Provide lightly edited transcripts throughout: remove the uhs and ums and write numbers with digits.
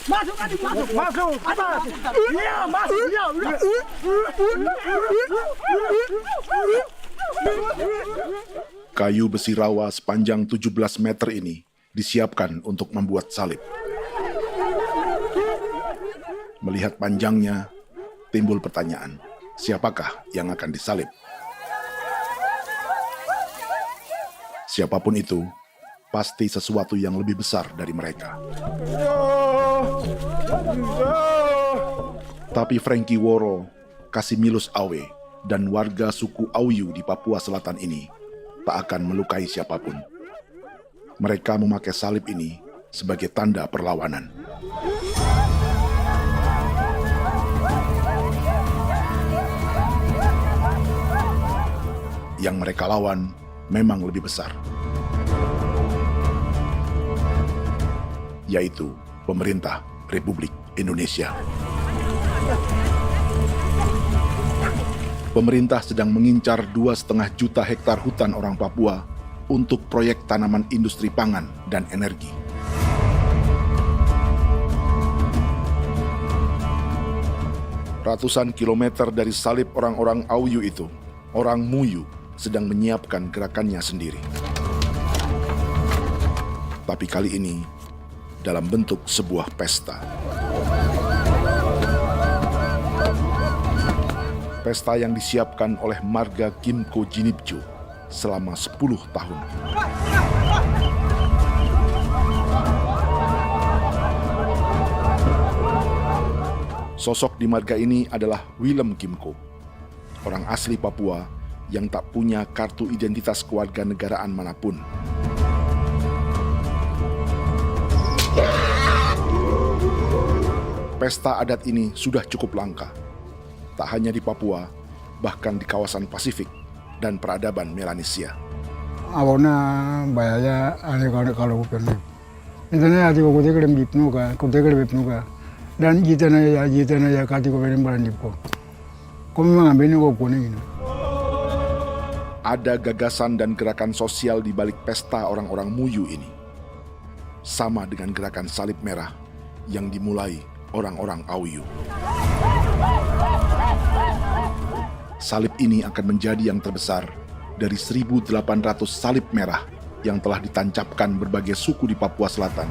Masuk adik, masuk. Atas. Iya, masuk. Iya, udah. Kayu besi rawa sepanjang 17 meter ini disiapkan untuk membuat salib. Melihat panjangnya, timbul pertanyaan, siapakah yang akan disalib? Siapapun itu, pasti sesuatu yang lebih besar dari mereka. Tapi Frankie Woro, Casimilus Awe, dan warga suku Auyu di Papua Selatan ini tak akan melukai siapapun. Mereka memakai salib ini sebagai tanda perlawanan. Yang mereka lawan memang lebih besar, yaitu pemerintah Republik Indonesia. Pemerintah sedang mengincar 2,5 juta hektar hutan orang Papua untuk proyek tanaman industri pangan dan energi. Ratusan kilometer dari salib orang-orang Auyu itu, orang Muyu sedang menyiapkan gerakannya sendiri. Tapi kali ini dalam bentuk sebuah pesta. Pesta yang disiapkan oleh marga Kimco Jinipjo selama 10 tahun. Sosok di marga ini adalah Willem Kimco, orang asli Papua yang tak punya kartu identitas kewarganegaraan manapun. Pesta adat ini sudah cukup langka, tak hanya di Papua, bahkan di kawasan Pasifik dan peradaban Melanesia. Awalnya bayaya ane kalau bukan. Intinya hati kau tegak bipnuka, dan jitana ya kati kau beri barang dipko. Kau memang ambil kau kuning ini. Ada gagasan dan gerakan sosial di balik pesta orang-orang Muyu ini. Sama dengan gerakan salib merah yang dimulai orang-orang Auyu. Salib ini akan menjadi yang terbesar dari 1.800 salib merah yang telah ditancapkan berbagai suku di Papua Selatan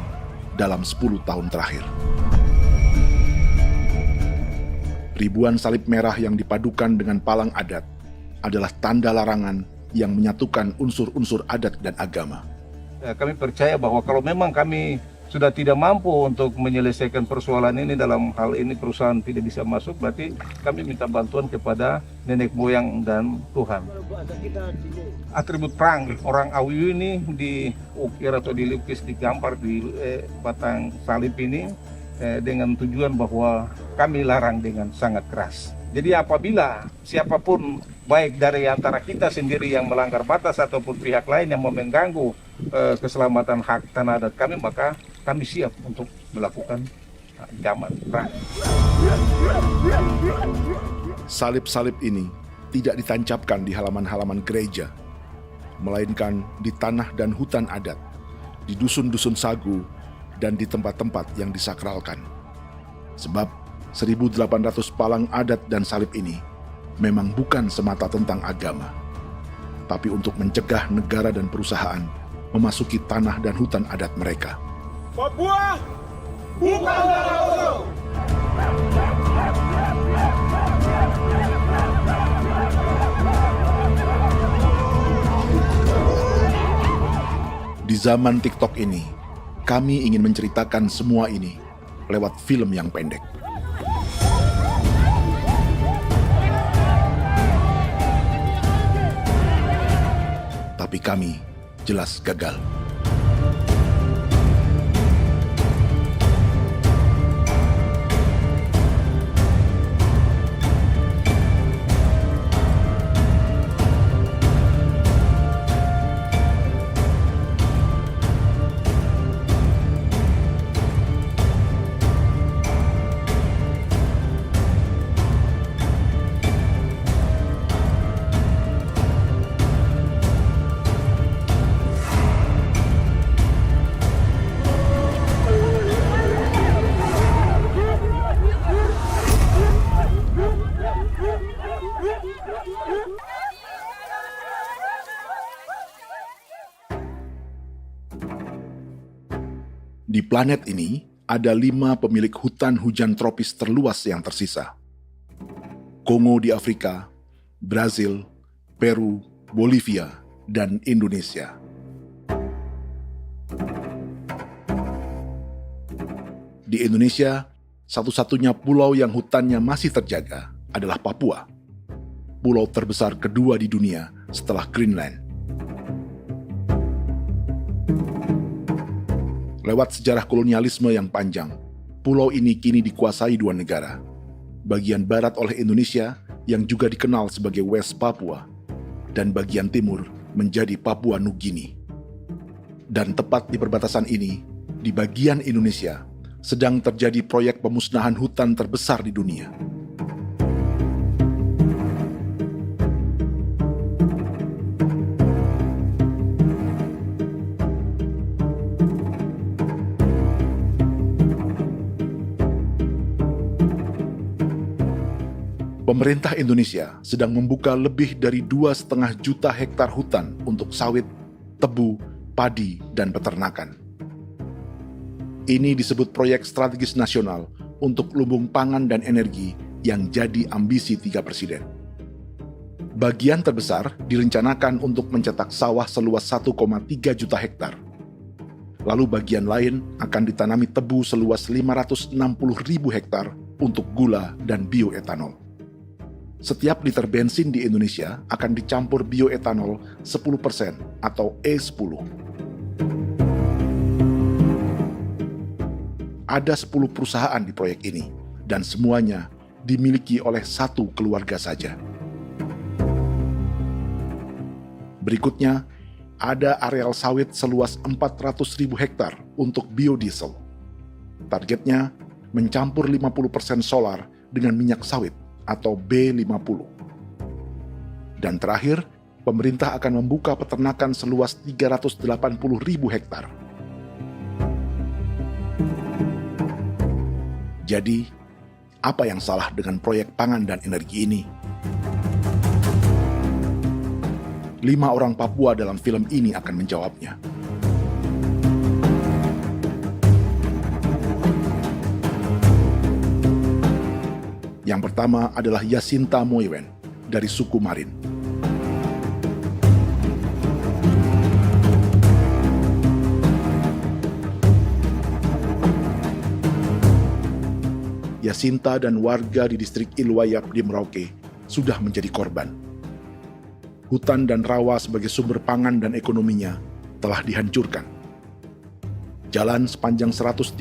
dalam 10 tahun terakhir. Ribuan salib merah yang dipadukan dengan palang adat adalah tanda larangan yang menyatukan unsur-unsur adat dan agama. Kami percaya bahwa kalau memang kami sudah tidak mampu untuk menyelesaikan persoalan ini, dalam hal ini perusahaan tidak bisa masuk, berarti kami minta bantuan kepada nenek moyang dan Tuhan. Atribut perang orang Auyu ini diukir atau dilukis, digambar di batang salib ini dengan tujuan bahwa kami larang dengan sangat keras. Jadi apabila siapapun, baik dari antara kita sendiri yang melanggar batas ataupun pihak lain yang mau mengganggu keselamatan hak tanah adat kami, maka kami siap untuk melakukan ancaman perang. Salib-salib ini tidak ditancapkan di halaman-halaman gereja, melainkan di tanah dan hutan adat, di dusun-dusun sagu, dan di tempat-tempat yang disakralkan. Sebab 1.800 palang adat dan salib ini memang bukan semata tentang agama, tapi untuk mencegah negara dan perusahaan memasuki tanah dan hutan adat mereka. Papua bukan tanah kosong. Di zaman TikTok ini, kami ingin menceritakan semua ini lewat film yang pendek. Tapi kami jelas gagal. Di planet ini, ada 5 pemilik hutan hujan tropis terluas yang tersisa. Kongo di Afrika, Brazil, Peru, Bolivia, dan Indonesia. Di Indonesia, satu-satunya pulau yang hutannya masih terjaga adalah Papua, pulau terbesar kedua di dunia setelah Greenland. Lewat sejarah kolonialisme yang panjang, pulau ini kini dikuasai 2 negara. Bagian barat oleh Indonesia yang juga dikenal sebagai West Papua, dan bagian timur menjadi Papua Nugini. Dan tepat di perbatasan ini, di bagian Indonesia, sedang terjadi proyek pemusnahan hutan terbesar di dunia. Pemerintah Indonesia sedang membuka lebih dari 2,5 juta hektar hutan untuk sawit, tebu, padi, dan peternakan. Ini disebut proyek strategis nasional untuk lumbung pangan dan energi yang jadi ambisi 3 presiden. Bagian terbesar direncanakan untuk mencetak sawah seluas 1,3 juta hektar. Lalu bagian lain akan ditanami tebu seluas 560.000 hektar untuk gula dan bioetanol. Setiap liter bensin di Indonesia akan dicampur bioetanol 10% atau E10. Ada 10 perusahaan di proyek ini, dan semuanya dimiliki oleh 1 keluarga saja. Berikutnya, ada areal sawit seluas 400.000 hektar untuk biodiesel. Targetnya mencampur 50% solar dengan minyak sawit atau B50. Dan terakhir, pemerintah akan membuka peternakan seluas 380.000 hektar. Jadi, apa yang salah dengan proyek pangan dan energi ini? 5 orang Papua dalam film ini akan menjawabnya. Yang pertama adalah Yasinta Moiwen dari suku Marin. Yasinta dan warga di distrik Ilwayap di Merauke sudah menjadi korban. Hutan dan rawa sebagai sumber pangan dan ekonominya telah dihancurkan. Jalan sepanjang 135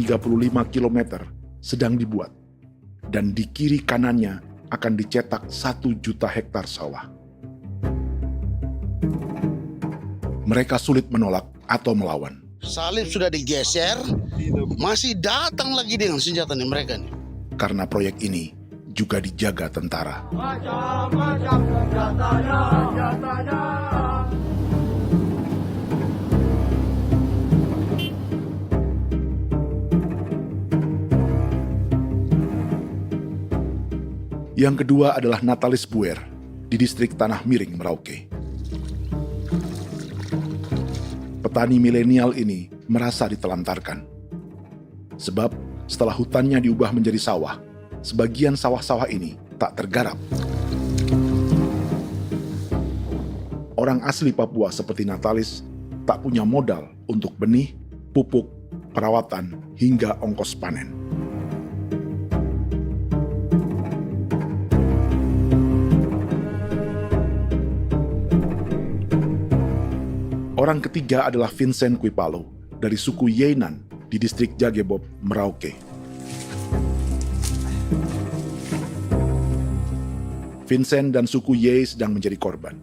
km sedang dibuat, dan di kiri kanannya akan dicetak 1 juta hektar sawah. Mereka sulit menolak atau melawan. Salib sudah digeser, masih datang lagi dengan senjatanya mereka nih. Karena proyek ini juga dijaga tentara. Macam-macam senjatanya. Yang kedua adalah Natalis Buer di distrik Tanah Miring, Merauke. Petani milenial ini merasa ditelantarkan. Sebab setelah hutannya diubah menjadi sawah, sebagian sawah-sawah ini tak tergarap. Orang asli Papua seperti Natalis tak punya modal untuk benih, pupuk, perawatan, hingga ongkos panen. Orang ketiga adalah Vincent Kuipalo dari suku Yenan di distrik Jagebob, Merauke. Vincent dan suku Ye sedang menjadi korban.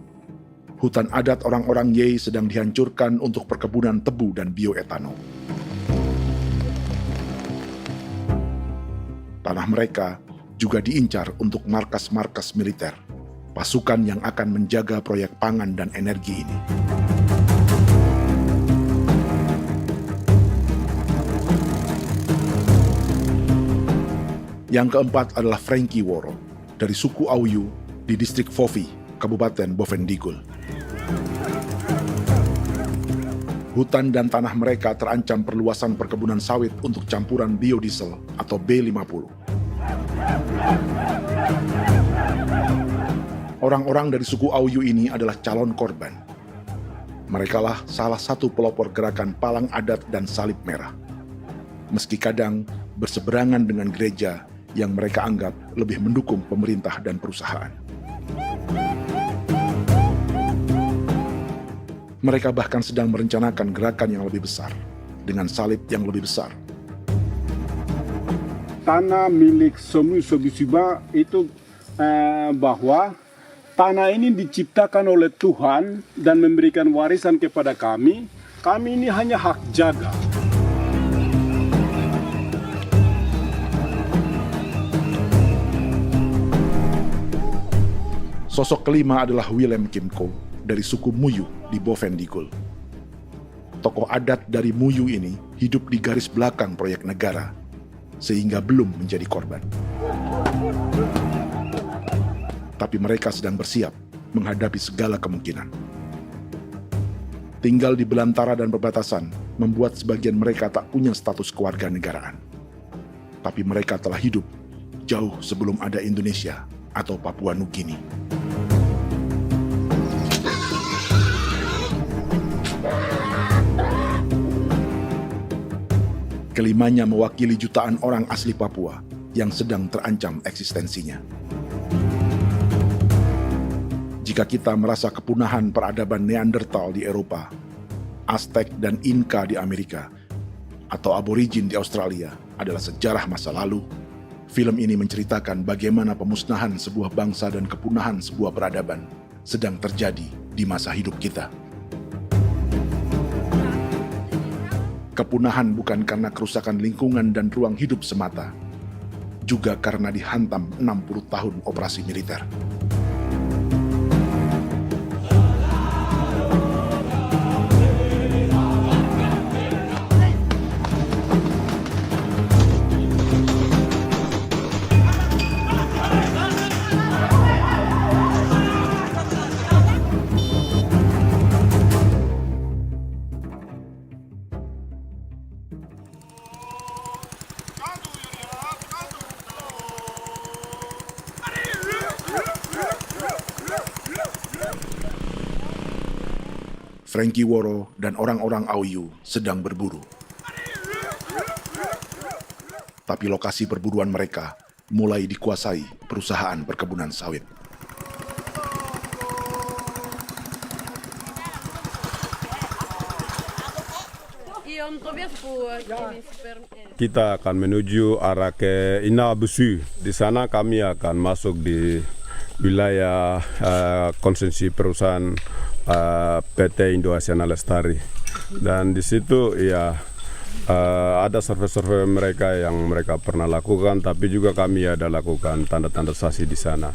Hutan adat orang-orang Ye sedang dihancurkan untuk perkebunan tebu dan bioetanol. Tanah mereka juga diincar untuk markas-markas militer, pasukan yang akan menjaga proyek pangan dan energi ini. Yang keempat adalah Frankie Woro dari suku Auyu di distrik Fofi, Kabupaten Bovendigul. Hutan dan tanah mereka terancam perluasan perkebunan sawit untuk campuran biodiesel atau B50. Orang-orang dari suku Auyu ini adalah calon korban. Merekalah salah satu pelopor gerakan Palang Adat dan Salib Merah. Meski kadang berseberangan dengan gereja yang mereka anggap lebih mendukung pemerintah dan perusahaan. Mereka bahkan sedang merencanakan gerakan yang lebih besar, dengan salib yang lebih besar. Tanah milik Somu Sobisiba itu bahwa tanah ini diciptakan oleh Tuhan dan memberikan warisan kepada kami. Kami ini hanya hak jaga. Sosok kelima adalah Willem Kimco dari suku Muyu di Bovendigul. Tokoh adat dari Muyu ini hidup di garis belakang proyek negara, sehingga belum menjadi korban. Tapi mereka sedang bersiap menghadapi segala kemungkinan. Tinggal di belantara dan perbatasan membuat sebagian mereka tak punya status kewarganegaraan. Tapi mereka telah hidup jauh sebelum ada Indonesia atau Papua Nugini. Kelimanya mewakili jutaan orang asli Papua yang sedang terancam eksistensinya. Jika kita merasa kepunahan peradaban Neanderthal di Eropa, Aztec dan Inca di Amerika, atau aborigin di Australia adalah sejarah masa lalu, film ini menceritakan bagaimana pemusnahan sebuah bangsa dan kepunahan sebuah peradaban sedang terjadi di masa hidup kita. Kepunahan bukan karena kerusakan lingkungan dan ruang hidup semata, juga karena dihantam 60 tahun operasi militer. Frankie Woro dan orang-orang Auyu sedang berburu. Tapi lokasi perburuan mereka mulai dikuasai perusahaan perkebunan sawit. Kita akan menuju arah ke Inabusu. Di sana kami akan masuk di wilayah konsesi perusahaan PT Indo Asiana Lestari, dan di situ ya ada survei-survei mereka yang mereka pernah lakukan, tapi juga kami ada lakukan tanda-tanda saksi di sana.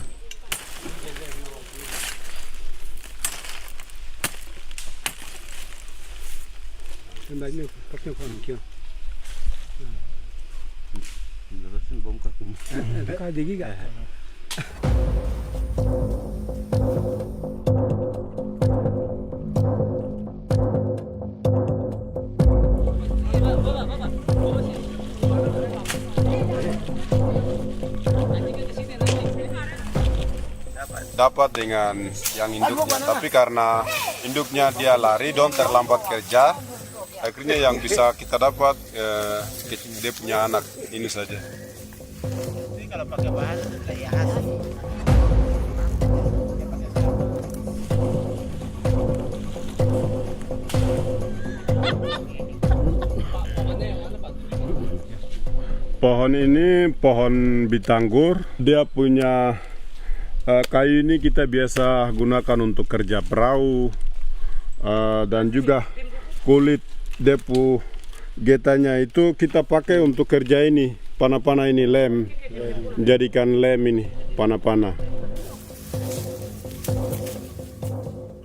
Dapat dengan yang induknya, tapi karena induknya dia lari dan terlambat kerja, akhirnya yang bisa kita dapat dia punya anak ini saja. Kalau pakai bahan kayak asli. Pohon ini pohon bitanggur, dia punya kayu ini kita biasa gunakan untuk kerja perahu, dan juga kulit depu getanya itu kita pakai untuk kerja ini, panah-panah ini lem, jadikan lem ini, panah-panah.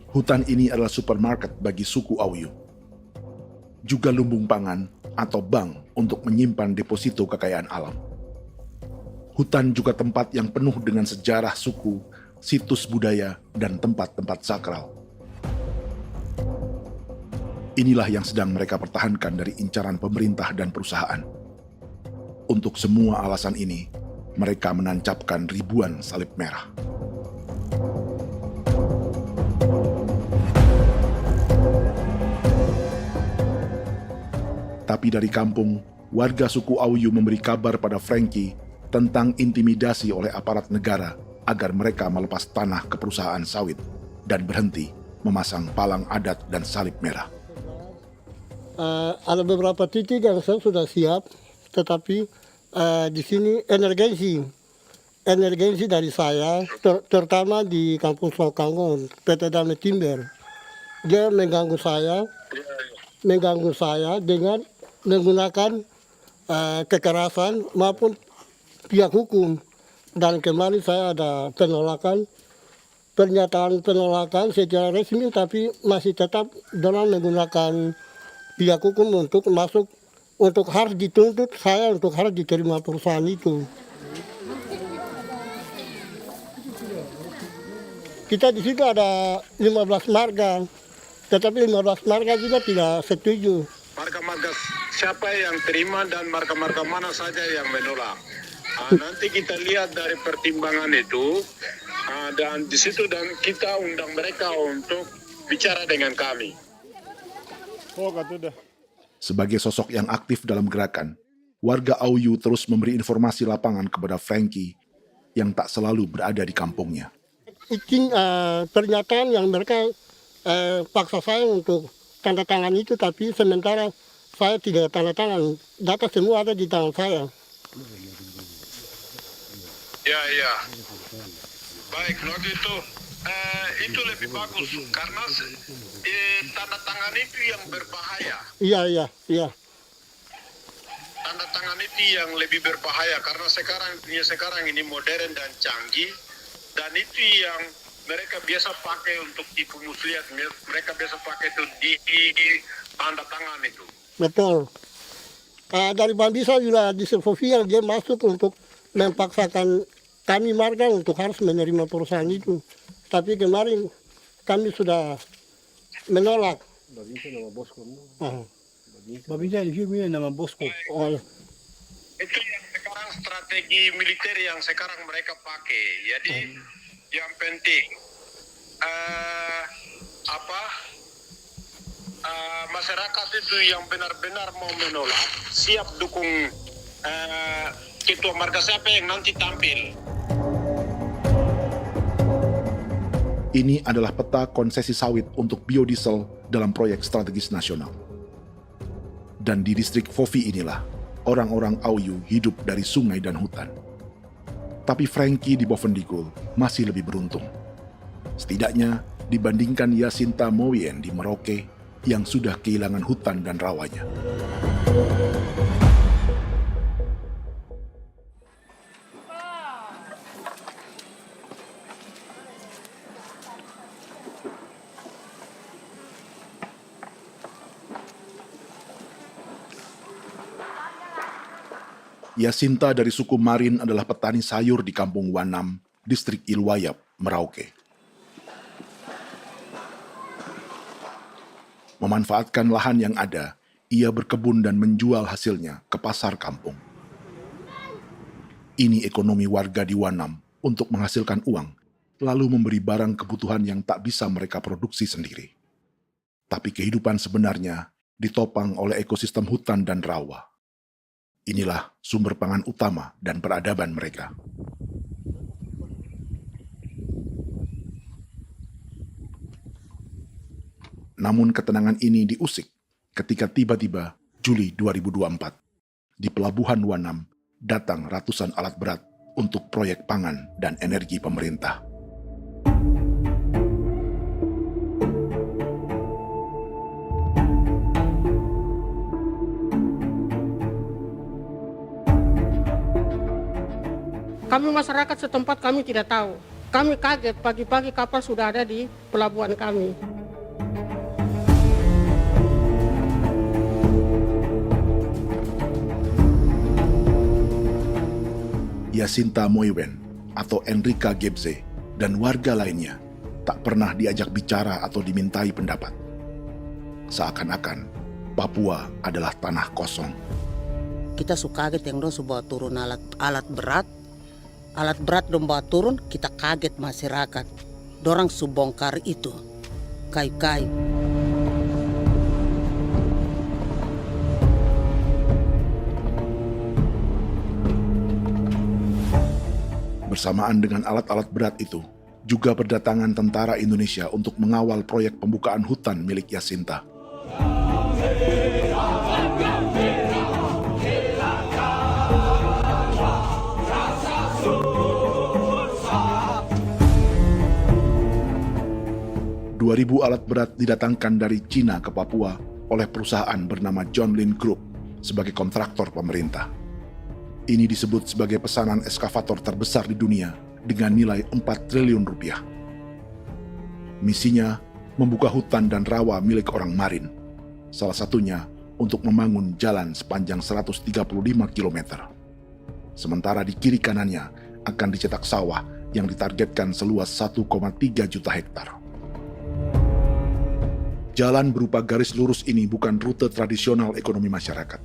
Hutan ini adalah supermarket bagi suku Auyu. Juga lumbung pangan atau bank untuk menyimpan deposito kekayaan alam. Hutan juga tempat yang penuh dengan sejarah suku, situs budaya, dan tempat-tempat sakral. Inilah yang sedang mereka pertahankan dari incaran pemerintah dan perusahaan. Untuk semua alasan ini, mereka menancapkan ribuan salib merah. Tapi dari kampung, warga suku Auyu memberi kabar pada Frankie tentang intimidasi oleh aparat negara agar mereka melepas tanah ke perusahaan sawit dan berhenti memasang palang adat dan salib merah. Ada beberapa titik yang saya sudah siap, tetapi di sini emergensi dari saya, terutama di kampung Sokanggon, PT Damai Timber. Dia mengganggu saya dengan menggunakan kekerasan maupun pihak hukum. Dan kemarin saya ada pernyataan penolakan secara resmi, tapi masih tetap dalam menggunakan pihak hukum untuk masuk, untuk harus dituntut saya untuk harus diterima perusahaan itu. Kita di situ ada 15 marga, tetapi 15 marga juga tidak setuju. Marga-marga siapa yang terima dan marga-marga mana saja yang menolak. Nanti kita lihat dari pertimbangan itu, dan di situ dan kita undang mereka untuk bicara dengan kami. Sebagai sosok yang aktif dalam gerakan, warga Auyu terus memberi informasi lapangan kepada Frankie yang tak selalu berada di kampungnya. Izin pernyataan yang mereka paksa saya untuk tanda tangan itu, tapi sementara saya tidak tanda tangan. Data semua ada di tangan saya. Ya. Baik, kalau gitu itu lebih bagus karena tanda tangan itu yang berbahaya. Iya. Tanda tangan itu yang lebih berbahaya karena sekarang ini modern dan canggih, dan itu yang mereka biasa pakai untuk tipu muslihat. Mereka biasa pakai itu di tanda tangan itu. Betul. Dari Bambisa juga di Sofia dia masuk untuk memaksakan kami marga untuk harus menerima perusahaan itu. Tapi kemarin kami sudah menolak. Babinsa di sini nama Bosco. Itu yang sekarang strategi militer yang sekarang mereka pakai. Jadi yang penting masyarakat itu yang benar-benar mau menolak siap dukung ketua marga siapa yang nanti tampil. Ini adalah peta konsesi sawit untuk biodiesel dalam proyek strategis nasional. Dan di distrik Fofi inilah orang-orang Auyu hidup dari sungai dan hutan. Tapi Frankie di Bovendigul masih lebih beruntung. Setidaknya dibandingkan Yasinta Mowien di Merauke yang sudah kehilangan hutan dan rawanya. Yasinta dari suku Marin adalah petani sayur di kampung Wanam, distrik Ilwayap, Merauke. Memanfaatkan lahan yang ada, ia berkebun dan menjual hasilnya ke pasar kampung. Ini ekonomi warga di Wanam untuk menghasilkan uang, lalu memberi barang kebutuhan yang tak bisa mereka produksi sendiri. Tapi kehidupan sebenarnya ditopang oleh ekosistem hutan dan rawa. Inilah sumber pangan utama dan peradaban mereka. Namun ketenangan ini diusik ketika tiba-tiba Juli 2024 di Pelabuhan Wanam datang ratusan alat berat untuk proyek pangan dan energi pemerintah. Kami masyarakat setempat kami tidak tahu. Kami kaget pagi-pagi kapal sudah ada di pelabuhan kami. Yasinta Mowien atau Enrika Gebze dan warga lainnya tak pernah diajak bicara atau dimintai pendapat. Seakan-akan Papua adalah tanah kosong. Kita suka kaget yang dong bawa turun alat berat dong bawa turun, kita kaget masyarakat. Dorang subongkar itu kayu-kayu. Bersamaan dengan alat-alat berat itu, juga berdatangan tentara Indonesia untuk mengawal proyek pembukaan hutan milik Jacinta. Ribu alat berat didatangkan dari Cina ke Papua oleh perusahaan bernama John Lin Group sebagai kontraktor pemerintah. Ini disebut sebagai pesanan eskavator terbesar di dunia dengan nilai 4 triliun rupiah. Misinya membuka hutan dan rawa milik orang Marin, salah satunya untuk membangun jalan sepanjang 135 km. Sementara di kiri kanannya akan dicetak sawah yang ditargetkan seluas 1,3 juta hektar. Jalan berupa garis lurus ini bukan rute tradisional ekonomi masyarakat.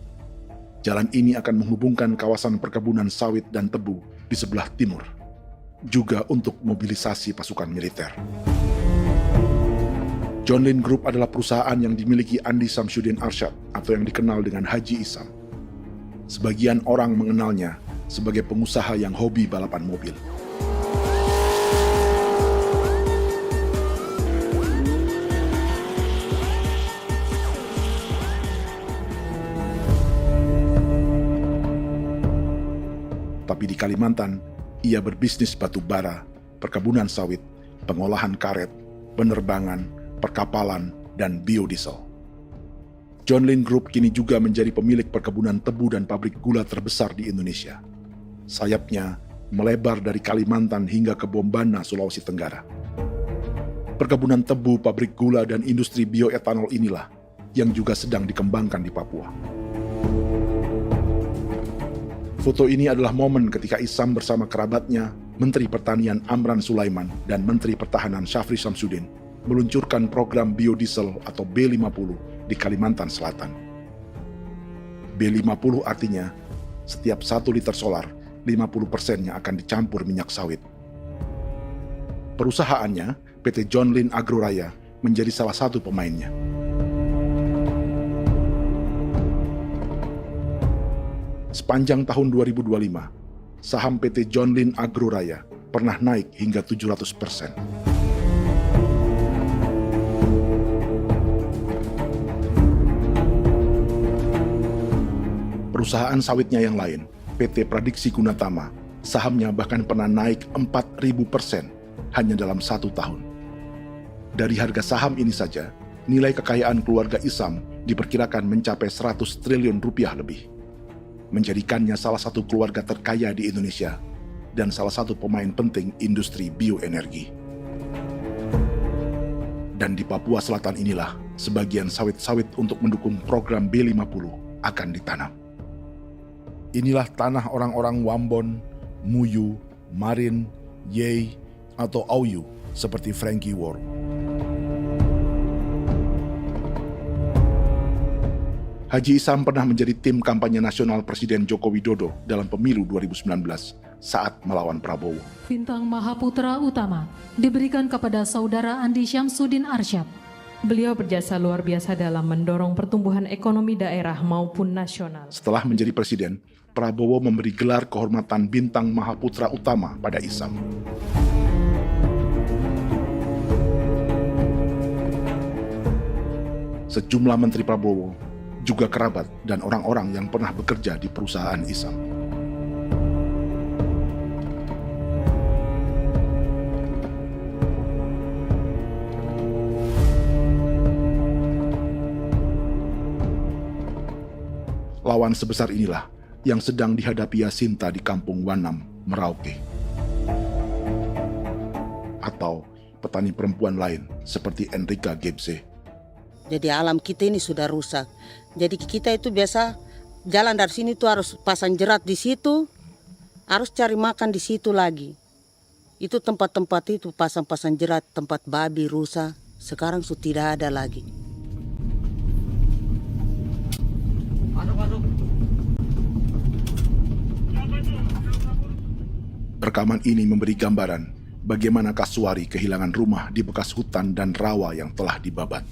Jalan ini akan menghubungkan kawasan perkebunan sawit dan tebu di sebelah timur, juga untuk mobilisasi pasukan militer. John Lin Group adalah perusahaan yang dimiliki Andi Samsudin Arsyad atau yang dikenal dengan Haji Isam. Sebagian orang mengenalnya sebagai pengusaha yang hobi balapan mobil. Tapi di Kalimantan, ia berbisnis batu bara, perkebunan sawit, pengolahan karet, penerbangan, perkapalan, dan biodiesel. John Lin Group kini juga menjadi pemilik perkebunan tebu dan pabrik gula terbesar di Indonesia. Sayapnya melebar dari Kalimantan hingga ke Bombana, Sulawesi Tenggara. Perkebunan tebu, pabrik gula, dan industri bioetanol inilah yang juga sedang dikembangkan di Papua. Foto ini adalah momen ketika Isam bersama kerabatnya, Menteri Pertanian Amran Sulaiman dan Menteri Pertahanan Syafri Samsudin meluncurkan program biodiesel atau B50 di Kalimantan Selatan. B50 artinya setiap 1 liter solar, 50%-nya akan dicampur minyak sawit. Perusahaannya, PT John Lin Agroraya, menjadi salah satu pemainnya. Sepanjang tahun 2025, saham PT John Lin Agroraya pernah naik hingga 700%. Perusahaan sawitnya yang lain, PT Pradiksi Gunatama, sahamnya bahkan pernah naik 4.000% hanya dalam 1 tahun. Dari harga saham ini saja, nilai kekayaan keluarga Isam diperkirakan mencapai 100 triliun rupiah lebih, menjadikannya salah satu keluarga terkaya di Indonesia dan salah satu pemain penting industri bioenergi. Dan di Papua Selatan inilah sebagian sawit-sawit untuk mendukung program B50 akan ditanam. Inilah tanah orang-orang Wambon, Muyu, Marin, Yei, atau Auyu seperti Frankie Ward. Haji Isam pernah menjadi tim kampanye nasional Presiden Joko Widodo dalam pemilu 2019 saat melawan Prabowo. Bintang Mahaputra Utama diberikan kepada Saudara Andi Syamsuddin Arsyad. Beliau berjasa luar biasa dalam mendorong pertumbuhan ekonomi daerah maupun nasional. Setelah menjadi presiden, Prabowo memberi gelar kehormatan Bintang Mahaputra Utama pada Isam. Sejumlah menteri Prabowo, juga kerabat dan orang-orang yang pernah bekerja di perusahaan Isam. Lawan sebesar inilah yang sedang dihadapi Jacinta di kampung Wanam, Merauke. Atau petani perempuan lain seperti Enrika Gebze. Jadi alam kita ini sudah rusak. Jadi kita itu biasa jalan dari sini tuh harus pasang jerat di situ, harus cari makan di situ lagi. Itu tempat-tempat itu pasang-pasang jerat, tempat babi, rusa, sekarang sudah tidak ada lagi. Rekaman ini memberi gambaran bagaimana Kasuari kehilangan rumah di bekas hutan dan rawa yang telah dibabat.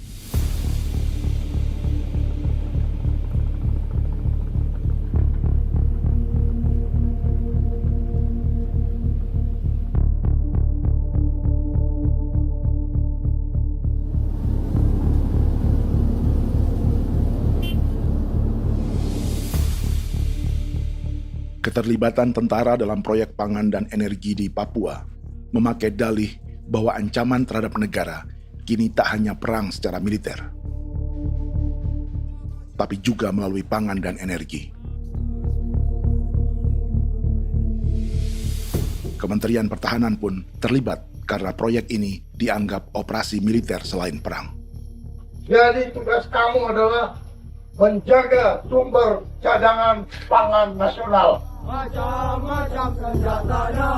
Keterlibatan tentara dalam proyek pangan dan energi di Papua memakai dalih bahwa ancaman terhadap negara kini tak hanya perang secara militer, tapi juga melalui pangan dan energi. Kementerian Pertahanan pun terlibat karena proyek ini dianggap operasi militer selain perang. Jadi tugas kamu adalah menjaga sumber cadangan pangan nasional. Macam-macam senjatanya,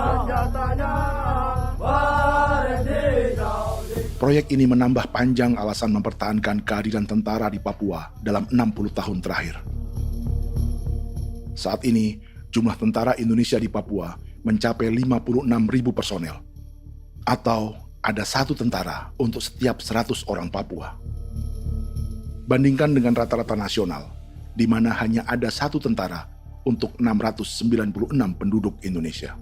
Proyek ini menambah panjang alasan mempertahankan kehadiran tentara di Papua dalam 60 tahun terakhir. Saat ini, jumlah tentara Indonesia di Papua mencapai 56.000 personel, atau ada 1 tentara untuk setiap 100 orang Papua. Bandingkan dengan rata-rata nasional, di mana hanya ada 1 tentara untuk 696 penduduk Indonesia.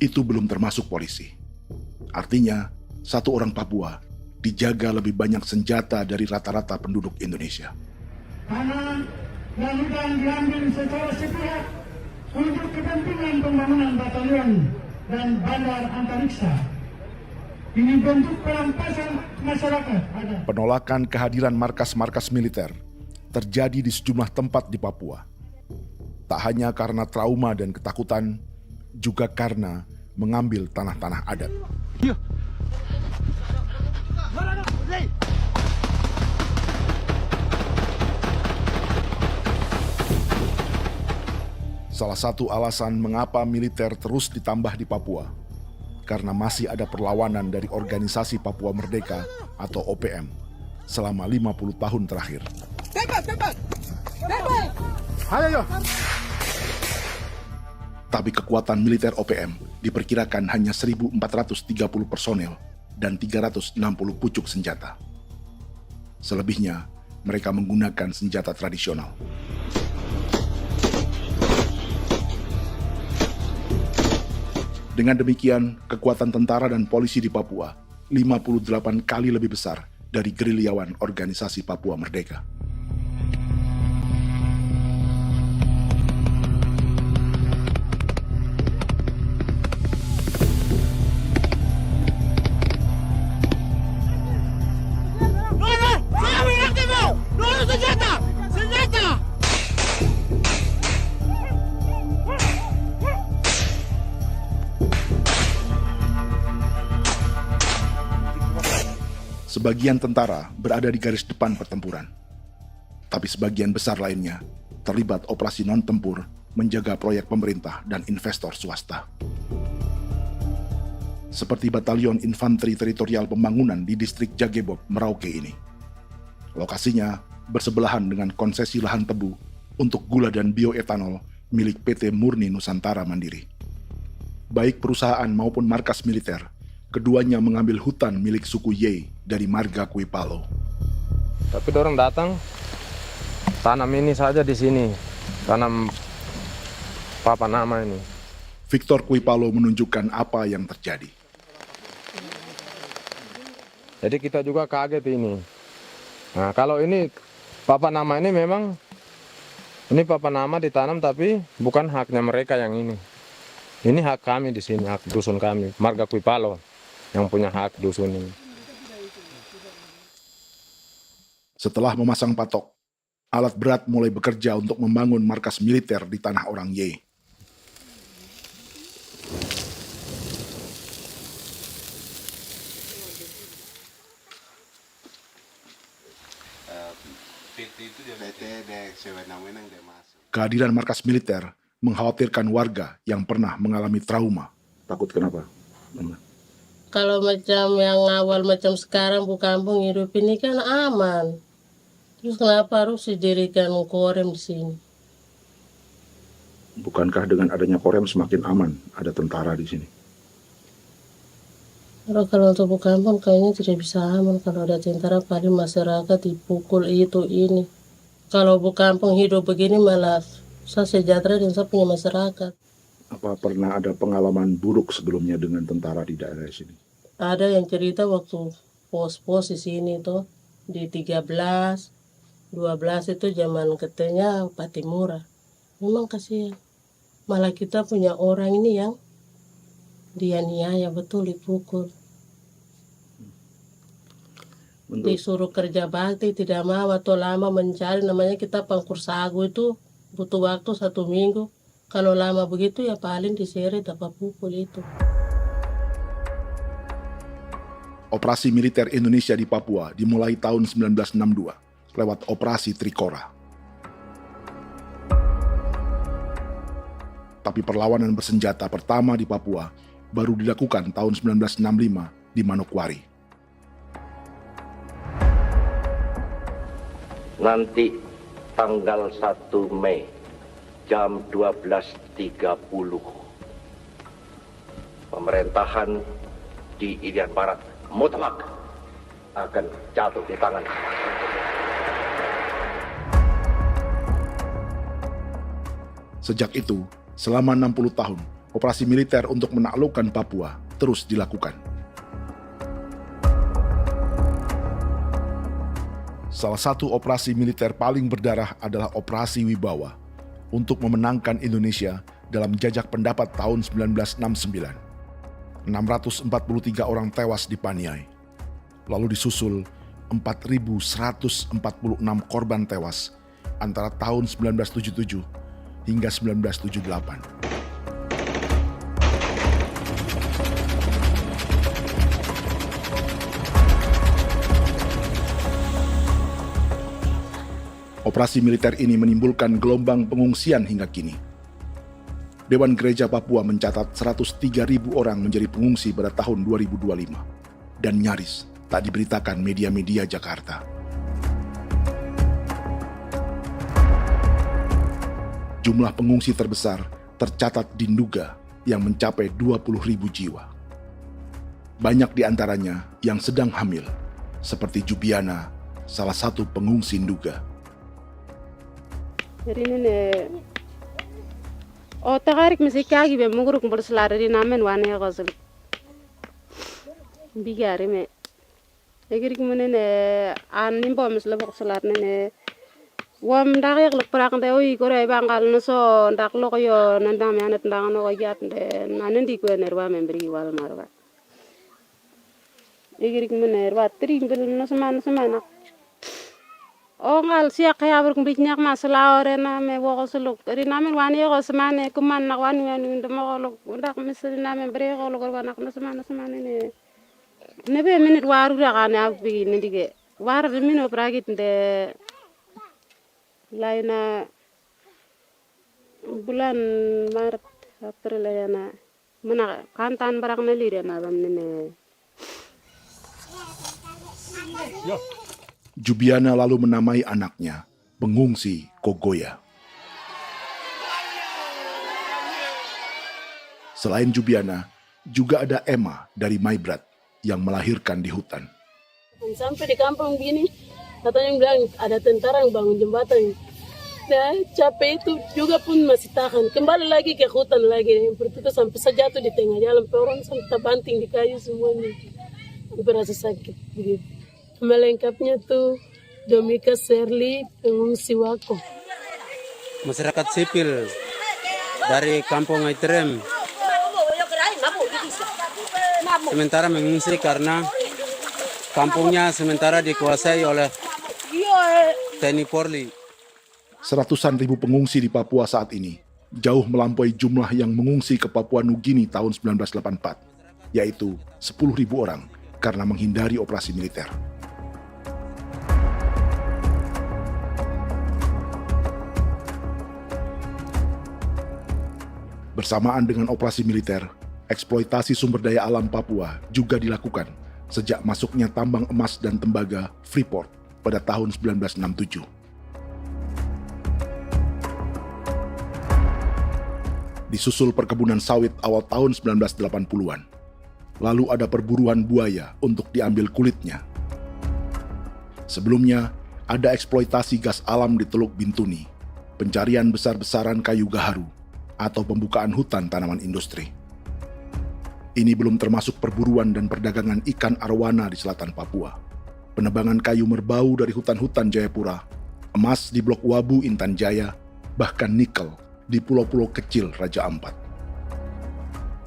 Itu belum termasuk polisi. Artinya, 1 orang Papua dijaga lebih banyak senjata dari rata-rata penduduk Indonesia. Tanah dan hutan diambil secara sepihak untuk kepentingan pembangunan batalion dan bandar antariksa. Ini bentuk perampasan masyarakat. Penolakan kehadiran markas-markas militer terjadi di sejumlah tempat di Papua. Tak hanya karena trauma dan ketakutan, juga karena mengambil tanah-tanah adat. Salah satu alasan mengapa militer terus ditambah di Papua, karena masih ada perlawanan dari Organisasi Papua Merdeka atau OPM selama 50 tahun terakhir. Tembak! Ayo! Tapi kekuatan militer OPM diperkirakan hanya 1.430 personel dan 360 pucuk senjata. Selebihnya, mereka menggunakan senjata tradisional. Dengan demikian, kekuatan tentara dan polisi di Papua 58 kali lebih besar dari gerilyawan Organisasi Papua Merdeka. Sebagian tentara berada di garis depan pertempuran, tapi sebagian besar lainnya terlibat operasi non-tempur menjaga proyek pemerintah dan investor swasta. Seperti Batalion Infanteri Teritorial Pembangunan di distrik Jagebob, Merauke ini. Lokasinya bersebelahan dengan konsesi lahan tebu untuk gula dan bioetanol milik PT Murni Nusantara Mandiri. Baik perusahaan maupun markas militer, keduanya mengambil hutan milik suku Ye dari marga Kuipalo. Tapi dorong datang, tanam ini saja di sini, tanam papan nama ini. Victor Kuipalo menunjukkan apa yang terjadi. Jadi kita juga kaget ini. Nah, kalau ini papan nama ini memang, ini papan nama ditanam tapi bukan haknya mereka yang ini. Ini hak kami di sini, hak dusun kami, marga Kuipalo yang punya hak dusun ini. Setelah memasang patok, alat berat mulai bekerja untuk membangun markas militer di tanah orang Ye. Kehadiran markas militer mengkhawatirkan warga yang pernah mengalami trauma. Takut kenapa? Kalau macam yang awal macam sekarang Bu Kampung hidup ini kan aman. Terus kenapa harus didirikan korem di sini? Bukankah dengan adanya korem semakin aman, ada tentara di sini? Kalau untuk kampung kayaknya tidak bisa aman kalau ada tentara, paling masyarakat dipukul itu ini. Kalau kampung hidup begini malah saya sejahtera dan saya punya masyarakat. Apa pernah ada pengalaman buruk sebelumnya dengan tentara di daerah sini? Ada yang cerita waktu pos-pos di sini tuh di 13, 12 itu zaman katanya Patimura. Memang kasihan. Malah kita punya orang ini yang dianiaya betul, dipukul. Disuruh kerja bakti tidak mau atau lama mencari, namanya kita pangkur sagu itu butuh waktu 1 minggu. Kalau lama begitu ya paling diseret apa pukul itu. Operasi militer Indonesia di Papua dimulai tahun 1962 lewat Operasi Trikora. Tapi perlawanan bersenjata pertama di Papua baru dilakukan tahun 1965 di Manokwari. Nanti tanggal 1 Mei jam 12.30 pemerintahan di Irian Barat mutlak akan jatuh di tangan. Sejak itu, selama 60 tahun, operasi militer untuk menaklukkan Papua terus dilakukan. Salah satu operasi militer paling berdarah adalah Operasi Wibawa untuk memenangkan Indonesia dalam jajak pendapat tahun 1969. 643 orang tewas di Paniai. Lalu disusul 4.146 korban tewas antara tahun 1977 hingga 1978. Operasi militer ini menimbulkan gelombang pengungsian hingga kini. Dewan Gereja Papua mencatat 103.000 orang menjadi pengungsi pada tahun 2025 dan nyaris tak diberitakan media-media Jakarta. Jumlah pengungsi terbesar tercatat di Nduga yang mencapai 20.000 jiwa. Banyak di antaranya yang sedang hamil, seperti Jubiana, salah satu pengungsi Nduga. Jadi ini takarik masih kaki be muguruk berselari di namen wane kosel. Bigari me. Egirik menene nimbo mesle berselari nene. Wam darik lek perak nte oi kore bangal nuso ndak loko yo nandang me anet ndang no yat nte nanen di kue nerwa memberi wal marwa. Egirik menene rwa tri bel no semana. Ngal siak kaya berkumpul nyak masalah orena me woko suluk. Ri namen wani ko semane kuman nak wani ndemo kolok ndak misri namen bre kolok wanak no semana ne. Nebe minit waru rakane api nindige. War mino pragit nde laina bulan Maret April yana mana kantan barak na lire na bamne. Jubiana lalu menamai anaknya pengungsi Kogoya. Selain Jubiana, juga ada Emma dari Maibrat yang melahirkan di hutan. Sampai di kampung gini, katanya bilang ada tentara yang bangun jembatan. Nah, capek itu juga pun masih tahan. Kembali lagi ke hutan lagi. Seperti itu sampai saya jatuh di tengah jalan. Orang sampai terbanting di kayu semuanya. Berasa sakit begitu. Melengkapnya tuh Domika Serli, pengungsi Wako. Masyarakat sipil dari Kampung Aitrem sementara mengungsi karena kampungnya sementara dikuasai oleh TNI Polri. Seratusan ribu pengungsi di Papua saat ini jauh melampaui jumlah yang mengungsi ke Papua Nugini tahun 1984, yaitu 10.000 orang karena menghindari operasi militer. Bersamaan dengan operasi militer, eksploitasi sumber daya alam Papua juga dilakukan sejak masuknya tambang emas dan tembaga Freeport pada tahun 1967. Disusul perkebunan sawit awal tahun 1980-an. Lalu ada perburuan buaya untuk diambil kulitnya. Sebelumnya, ada eksploitasi gas alam di Teluk Bintuni, pencarian besar-besaran kayu gaharu, atau pembukaan hutan tanaman industri. Ini belum termasuk perburuan dan perdagangan ikan arwana di selatan Papua, penebangan kayu merbau dari hutan-hutan Jayapura, emas di Blok Wabu Intan Jaya, bahkan nikel di pulau-pulau kecil Raja Ampat.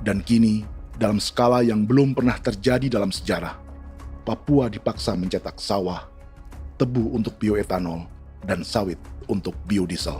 Dan kini, dalam skala yang belum pernah terjadi dalam sejarah, Papua dipaksa mencetak sawah, tebu untuk bioetanol, dan sawit untuk biodiesel.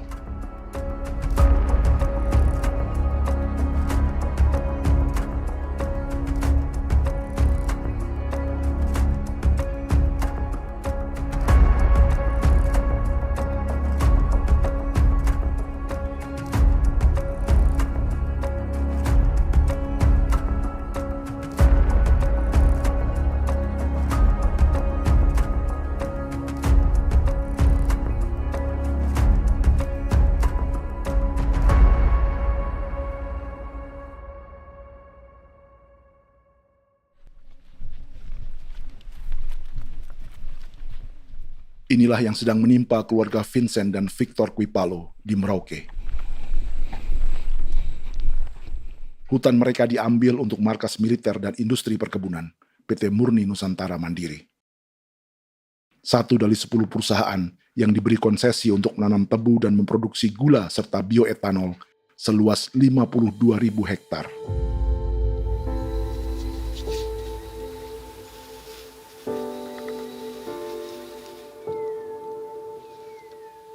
Inilah yang sedang menimpa keluarga Vincent dan Victor Kuipalo di Merauke. Hutan mereka diambil untuk markas militer dan industri perkebunan, PT Murni Nusantara Mandiri. 1 dari 10 perusahaan yang diberi konsesi untuk menanam tebu dan memproduksi gula serta bioetanol seluas 52.000 hektar.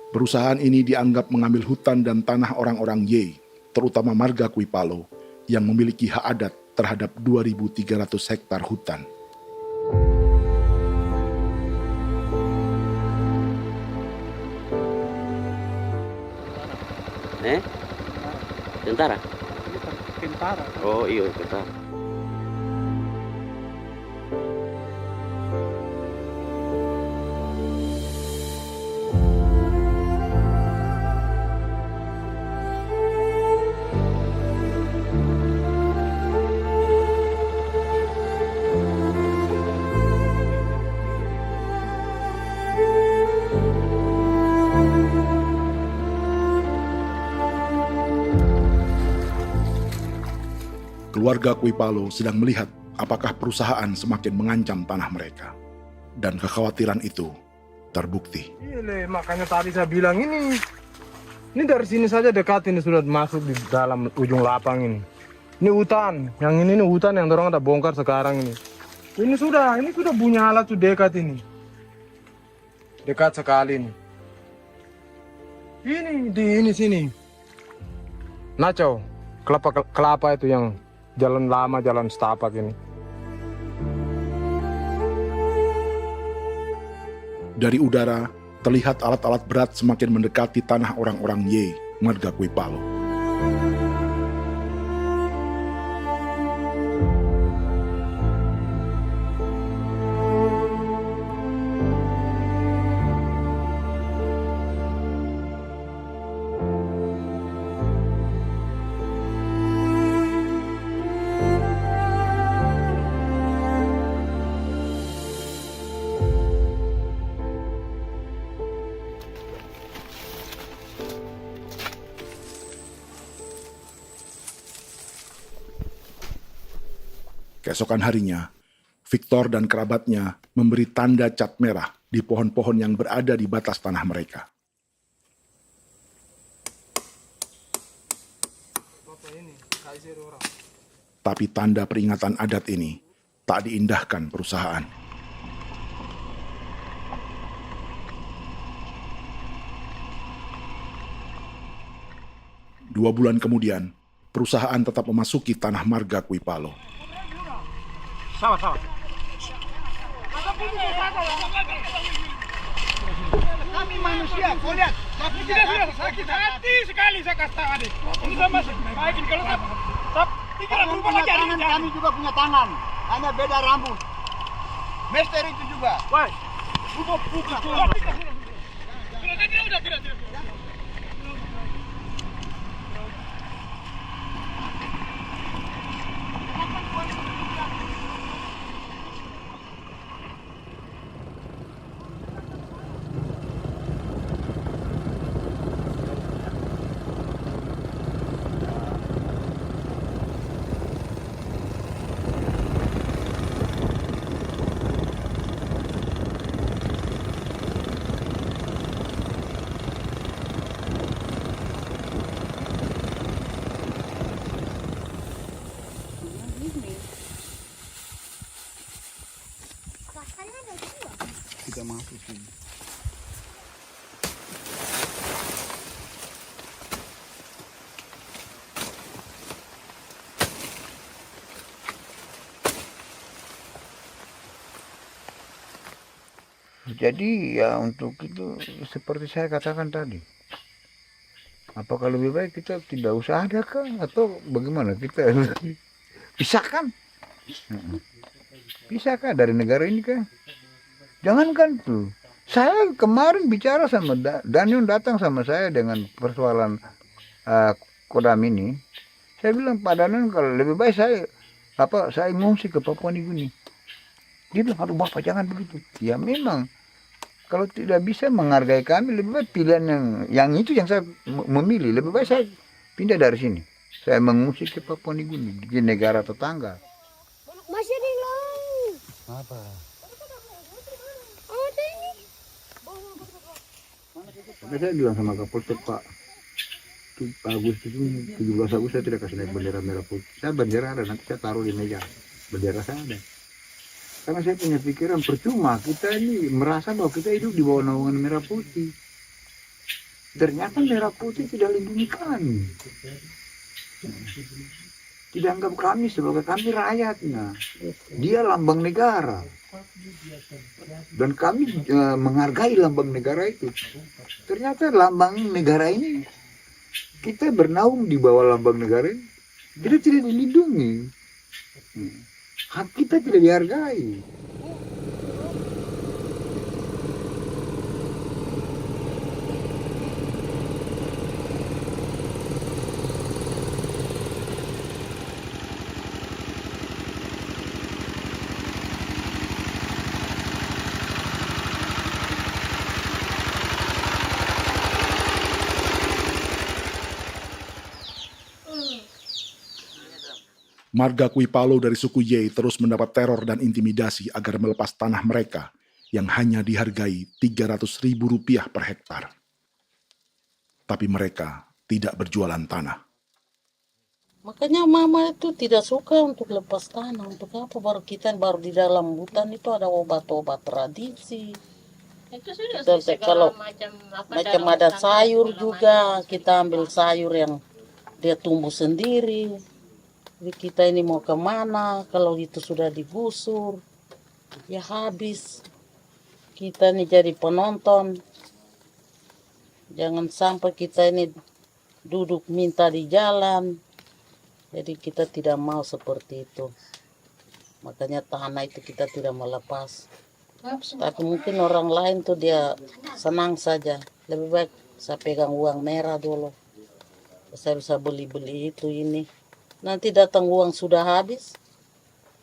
Perusahaan ini dianggap mengambil hutan dan tanah orang-orang Ye, terutama marga Kuipalo, yang memiliki hak adat terhadap 2.300 hektar hutan. Tentara? Tentara. Oh iya, tentara. Keluarga Kuipalo sedang melihat apakah perusahaan semakin mengancam tanah mereka. Dan kekhawatiran itu terbukti. Iya, makanya tadi saya bilang ini dari sini saja dekat ini sudah masuk di dalam ujung lapang ini. Ini hutan, yang ini hutan yang dorong ada bongkar sekarang ini. Ini sudah punya alat sudah dekat ini. Dekat sekali ini. Ini di sini. Nacau, kelapa itu yang jalan lama, jalan setapak ini. Dari udara, terlihat alat-alat berat semakin mendekati tanah orang-orang Ye, marga Kuipalo. Keesokan harinya, Victor dan kerabatnya memberi tanda cat merah di pohon-pohon yang berada di batas tanah mereka. Tapi tanda peringatan adat ini tak diindahkan perusahaan. Dua bulan kemudian, perusahaan tetap memasuki tanah marga Kuipalo. Sama-sama. Kami manusia, kau lihat. Tapi sudah sakit hati sekali saya kasih tahu adik. Ini sama baik ini kalau pikiran berubah lagi hari ini. Kami juga punya tangan, hanya beda rambut. Mister itu juga. Woi, Kita masuk sini. Jadi ya untuk itu seperti saya katakan tadi, apakah lebih baik kita tidak usah ada kah atau bagaimana, kita pisahkan, pisahkan dari negara ini kah? Jangankan tuh, saya kemarin bicara sama Daniel, datang sama saya dengan persoalan Kodam ini. Saya bilang, Pak Daniel, kalau lebih baik saya ngungsi ke Papua Nugini. Dia bilang, aduh Bapak jangan begitu. Ya memang, kalau tidak bisa menghargai kami, lebih baik pilihan yang itu yang saya memilih. Lebih baik saya pindah dari sini. Saya mengungsi ke Papua Nugini, di negara tetangga. Masih di long. Apa? Saya bilang sama Kapolsek, Pak Agustus ini 17 Agustus saya tidak kasih naik bendera merah putih. Saya bendera ada, nanti saya taruh di meja. Bendera saya ada. Karena saya punya pikiran percuma kita ini merasa bahwa kita hidup di bawah naungan merah putih. Ternyata merah putih tidak lindungi kami. Tidak anggap kami sebagai kami rakyatnya. Dia lambang negara. Dan kami menghargai lambang negara itu. Ternyata lambang negara ini, kita bernaung di bawah lambang negara ini, kita tidak dilindungi. Hak kita tidak dihargai. Marga Kuipalo dari suku Ye terus mendapat teror dan intimidasi agar melepas tanah mereka yang hanya dihargai Rp300.000 per hektar. Tapi mereka tidak berjualan tanah. Makanya mama itu tidak suka untuk lepas tanah. Untuk apa? Baru di dalam hutan itu ada obat-obat tradisi. Itu sudah Kalau macam ada sayur juga, kita ambil sayur yang dia tumbuh sendiri. Jadi kita ini mau kemana, kalau itu sudah digusur, ya habis. Kita ini jadi penonton. Jangan sampai kita ini duduk minta di jalan. Jadi kita tidak mau seperti itu. Makanya tanah itu kita tidak melepas. Tapi mungkin orang lain tuh dia senang saja. Lebih baik saya pegang uang merah dulu. Saya bisa beli-beli itu ini. Nanti datang uang sudah habis,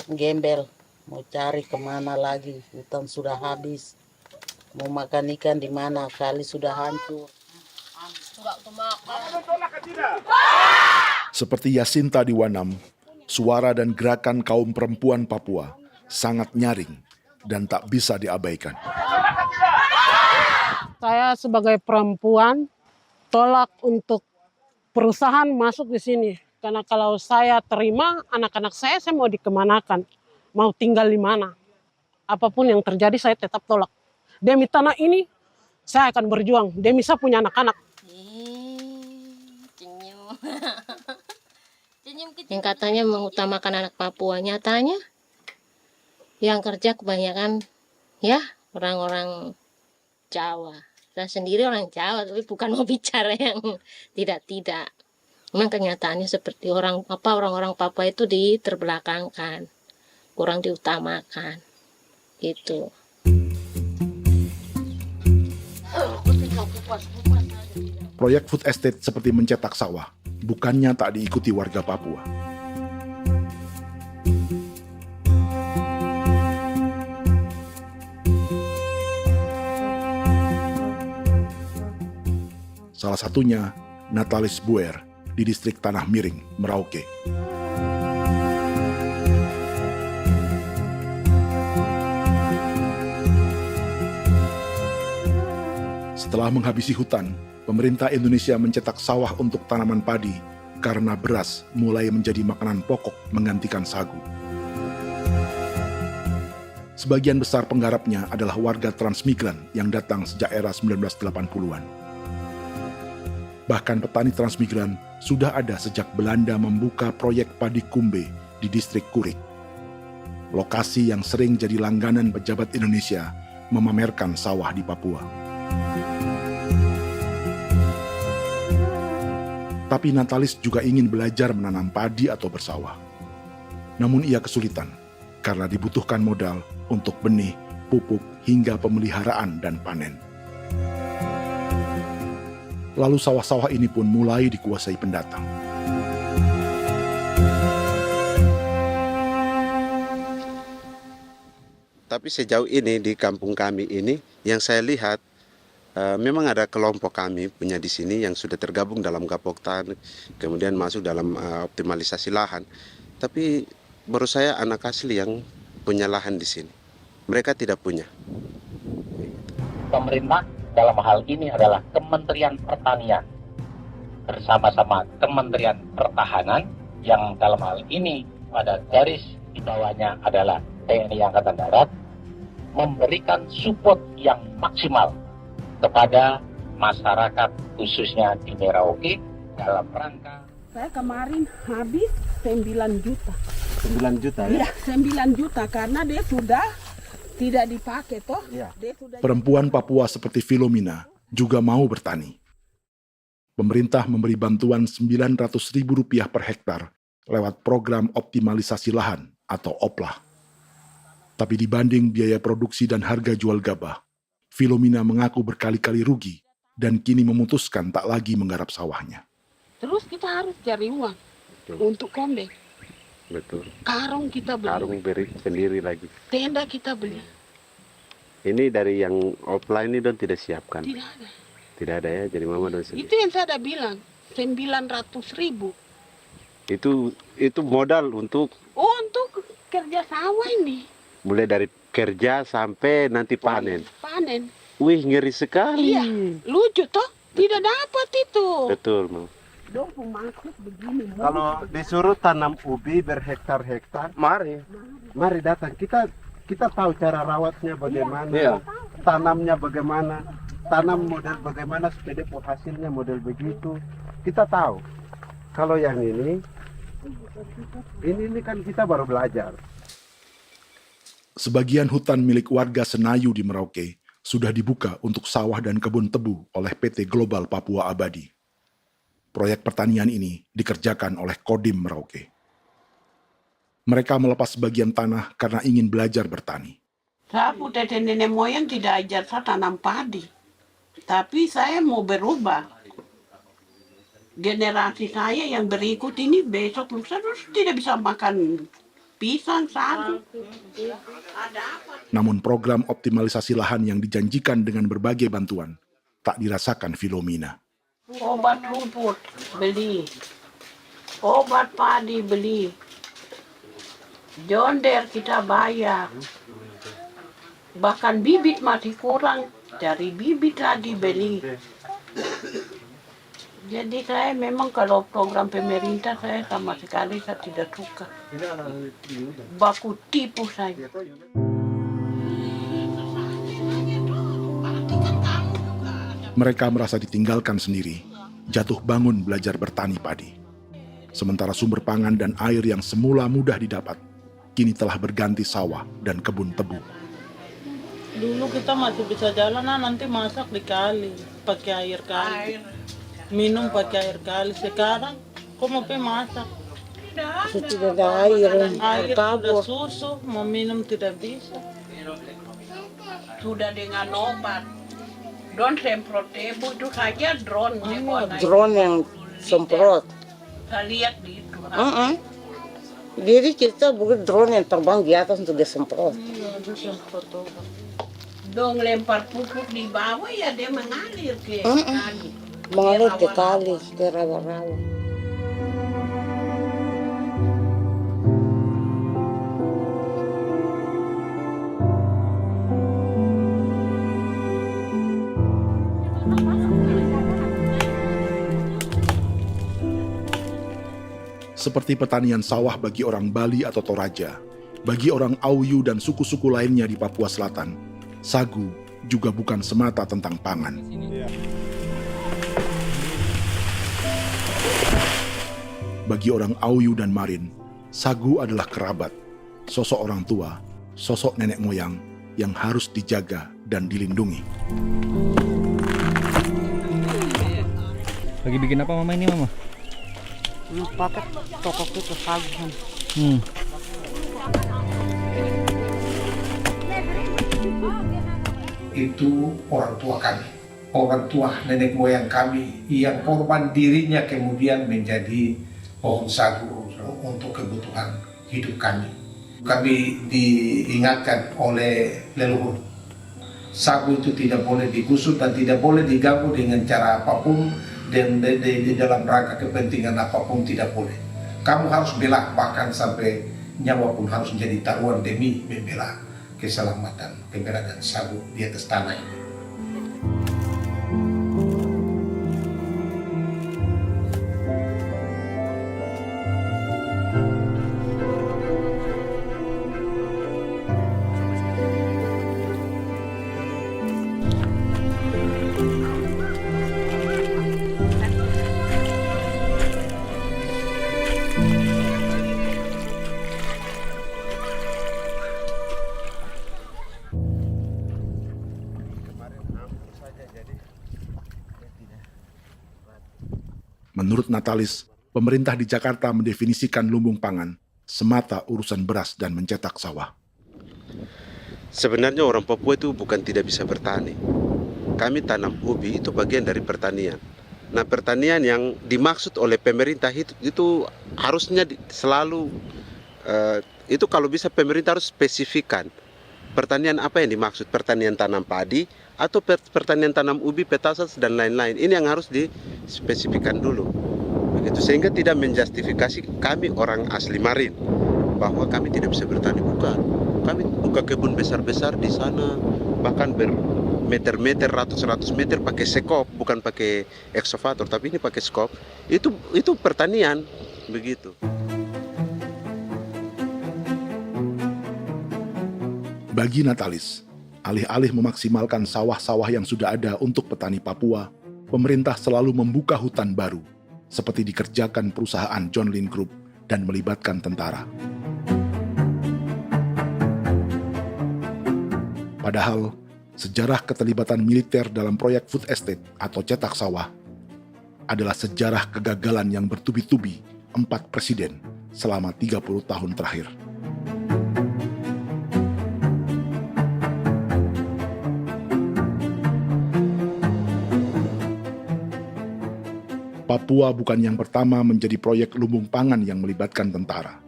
gembel, mau cari kemana lagi, hutan sudah habis, mau makan ikan di mana, kali sudah hancur. Seperti Yasinta di Wanam, suara dan gerakan kaum perempuan Papua sangat nyaring dan tak bisa diabaikan. Saya sebagai perempuan tolak untuk perusahaan masuk di sini. Karena kalau saya terima anak-anak saya mau dikemanakan, mau tinggal di mana. Apapun yang terjadi saya tetap tolak. Demi tanah ini saya akan berjuang, demi saya punya anak-anak. Yang katanya mengutamakan anak Papua, nyatanya yang kerja kebanyakan ya orang-orang Jawa. Saya sendiri orang Jawa, tapi bukan mau bicara yang tidak-tidak. Memang kenyataannya seperti orang-orang Papua itu diterbelakangkan, kurang diutamakan, gitu. Proyek food estate seperti mencetak sawah bukannya tak diikuti warga Papua. Salah satunya Natalis Buer di distrik Tanah Miring, Merauke. Setelah menghabisi hutan, pemerintah Indonesia mencetak sawah untuk tanaman padi karena beras mulai menjadi makanan pokok menggantikan sagu. Sebagian besar penggarapnya adalah warga transmigran yang datang sejak era 1980-an. Bahkan petani transmigran sudah ada sejak Belanda membuka proyek padi kumbe di distrik Kurik. Lokasi yang sering jadi langganan pejabat Indonesia memamerkan sawah di Papua. Tapi Natalis juga ingin belajar menanam padi atau bersawah. Namun ia kesulitan karena dibutuhkan modal untuk benih, pupuk, hingga pemeliharaan dan panen. Lalu sawah-sawah ini pun mulai dikuasai pendatang. Tapi sejauh ini di kampung kami ini yang saya lihat memang ada kelompok kami punya di sini yang sudah tergabung dalam Gapoktan, kemudian masuk dalam optimalisasi lahan. Tapi menurut saya anak asli yang punya lahan di sini. Mereka tidak punya. Pemerintah dalam hal ini adalah Kementerian Pertanian bersama-sama Kementerian Pertahanan yang dalam hal ini pada garis di bawahnya adalah TNI Angkatan Darat memberikan support yang maksimal kepada masyarakat khususnya di Merauke dalam rangka. Saya kemarin habis 9 juta. 9 juta Iya, ya? 9 juta karena dia sudah tidak dipakai toh. Dia sudah... Perempuan Papua seperti Filomina juga mau bertani. Pemerintah memberi bantuan Rp900.000 per hektar lewat program optimalisasi lahan atau OPLA. Tapi dibanding biaya produksi dan harga jual gabah, Filomina mengaku berkali-kali rugi dan kini memutuskan tak lagi menggarap sawahnya. Terus kita harus cari uang untuk kombe. Betul. Karung kita beli. Karung beri sendiri lagi. Tenda kita beli. Ini dari yang offline ini don tidak siapkan. Tidak ada. Tidak ada ya, jadi mama don sendiri. Itu yang saya ada bilang, 900.000. Itu modal untuk kerja sawah ini. Mulai dari kerja sampai nanti panen. Panen. Wih, ngeri sekali. Iya, lucu toh? Tidak dapat itu. Betul, Mam. Dong maksud begini. Kalau disuruh tanam ubi berhektar-hektar, mari datang. Kita tahu cara rawatnya bagaimana, tanamnya bagaimana, tanam model bagaimana supaya hasilnya model begitu. Kita tahu. Kalau yang ini kan kita baru belajar. Sebagian hutan milik warga Senayu di Merauke sudah dibuka untuk sawah dan kebun tebu oleh PT Global Papua Abadi. Proyek pertanian ini dikerjakan oleh Kodim Merauke. Mereka melepas sebagian tanah karena ingin belajar bertani. Saya punya nenek moyang tidak ajar saya tanam padi. Tapi saya mau berubah. Generasi saya yang berikut ini besok lusa tidak bisa makan pisang, sagu. Namun program optimalisasi lahan yang dijanjikan dengan berbagai bantuan tak dirasakan Filomina. Obat rumput beli, obat padi beli, jonder kita bayar, bahkan bibit masih kurang, cari bibit lagi beli. Jadi saya memang kalau program pemerintah saya sama sekali saya tidak suka. Baku tipu saya. Mereka merasa ditinggalkan sendiri, jatuh bangun belajar bertani padi. Sementara sumber pangan dan air yang semula mudah didapat, kini telah berganti sawah dan kebun tebu. Dulu kita masih bisa jalan, nanti masak di kali, pakai air kali. Minum pakai air kali. Sekarang, kok mau masak? Tidak ada air. Air sudah susu, mau minum tidak bisa. Sudah dengan obat. Drone semprot debu itu saja drone. Drone yang semprot. Saya lihat di itu. Jadi kita bukan drone yang terbang di atas untuk disemprot. Dong lempar pupuk di bawah ya dia mengalir ke kali. Mengalir ke kali, ke rawa-rawa. Seperti pertanian sawah bagi orang Bali atau Toraja, bagi orang Auyu dan suku-suku lainnya di Papua Selatan, sagu juga bukan semata tentang pangan. Bagi orang Auyu dan Marin, sagu adalah kerabat, sosok orang tua, sosok nenek moyang yang harus dijaga dan dilindungi. Lagi bikin apa mama ini mama? Pakai tokok itu sagu. Itu orang tua kami, orang tua nenek moyang kami yang korban dirinya kemudian menjadi pohon sagu untuk kebutuhan hidup kami. Kami diingatkan oleh leluhur, sagu itu tidak boleh digusur dan tidak boleh diganggu dengan cara apapun, dan di dalam rangka kepentingan apapun tidak boleh. Kamu harus bela, bahkan sampai nyawa pun harus menjadi taruhan demi membela keselamatan keberadaan sagu di atas tanah ini. Menurut Natalis, pemerintah di Jakarta mendefinisikan lumbung pangan semata urusan beras dan mencetak sawah. Sebenarnya orang Papua itu bukan tidak bisa bertani. Kami tanam ubi itu bagian dari pertanian. Nah, pertanian yang dimaksud oleh pemerintah itu harusnya selalu, itu kalau bisa pemerintah harus spesifikkan. Pertanian apa yang dimaksud? Pertanian tanam padi atau pertanian tanam ubi, petasan dan lain-lain. Ini yang harus dispesifikkan dulu. Begitu, sehingga tidak menjustifikasi kami orang asli Marin bahwa kami tidak bisa bertani. Bukan. Kami buka kebun besar-besar di sana, bahkan bermeter-meter, ratus-ratus meter pakai sekop, bukan pakai ekskavator, tapi ini pakai skop. Itu pertanian, begitu. Bagi Natalis, alih-alih memaksimalkan sawah-sawah yang sudah ada untuk petani Papua, pemerintah selalu membuka hutan baru, seperti dikerjakan perusahaan John Lynn Group dan melibatkan tentara. Padahal, sejarah keterlibatan militer dalam proyek food estate atau cetak sawah adalah sejarah kegagalan yang bertubi-tubi 4 presiden selama 30 tahun terakhir. Papua bukan yang pertama menjadi proyek lumbung pangan yang melibatkan tentara.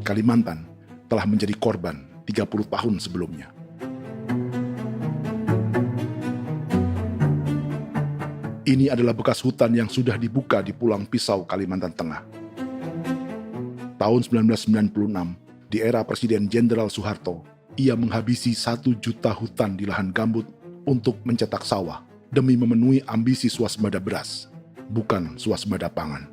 Kalimantan telah menjadi korban 30 tahun sebelumnya. Ini adalah bekas hutan yang sudah dibuka di Pulang Pisau, Kalimantan Tengah. Tahun 1996, di era Presiden Jenderal Soeharto, ia menghabisi 1 juta hutan di lahan gambut untuk mencetak sawah demi memenuhi ambisi swasembada beras, bukan swasembada pangan.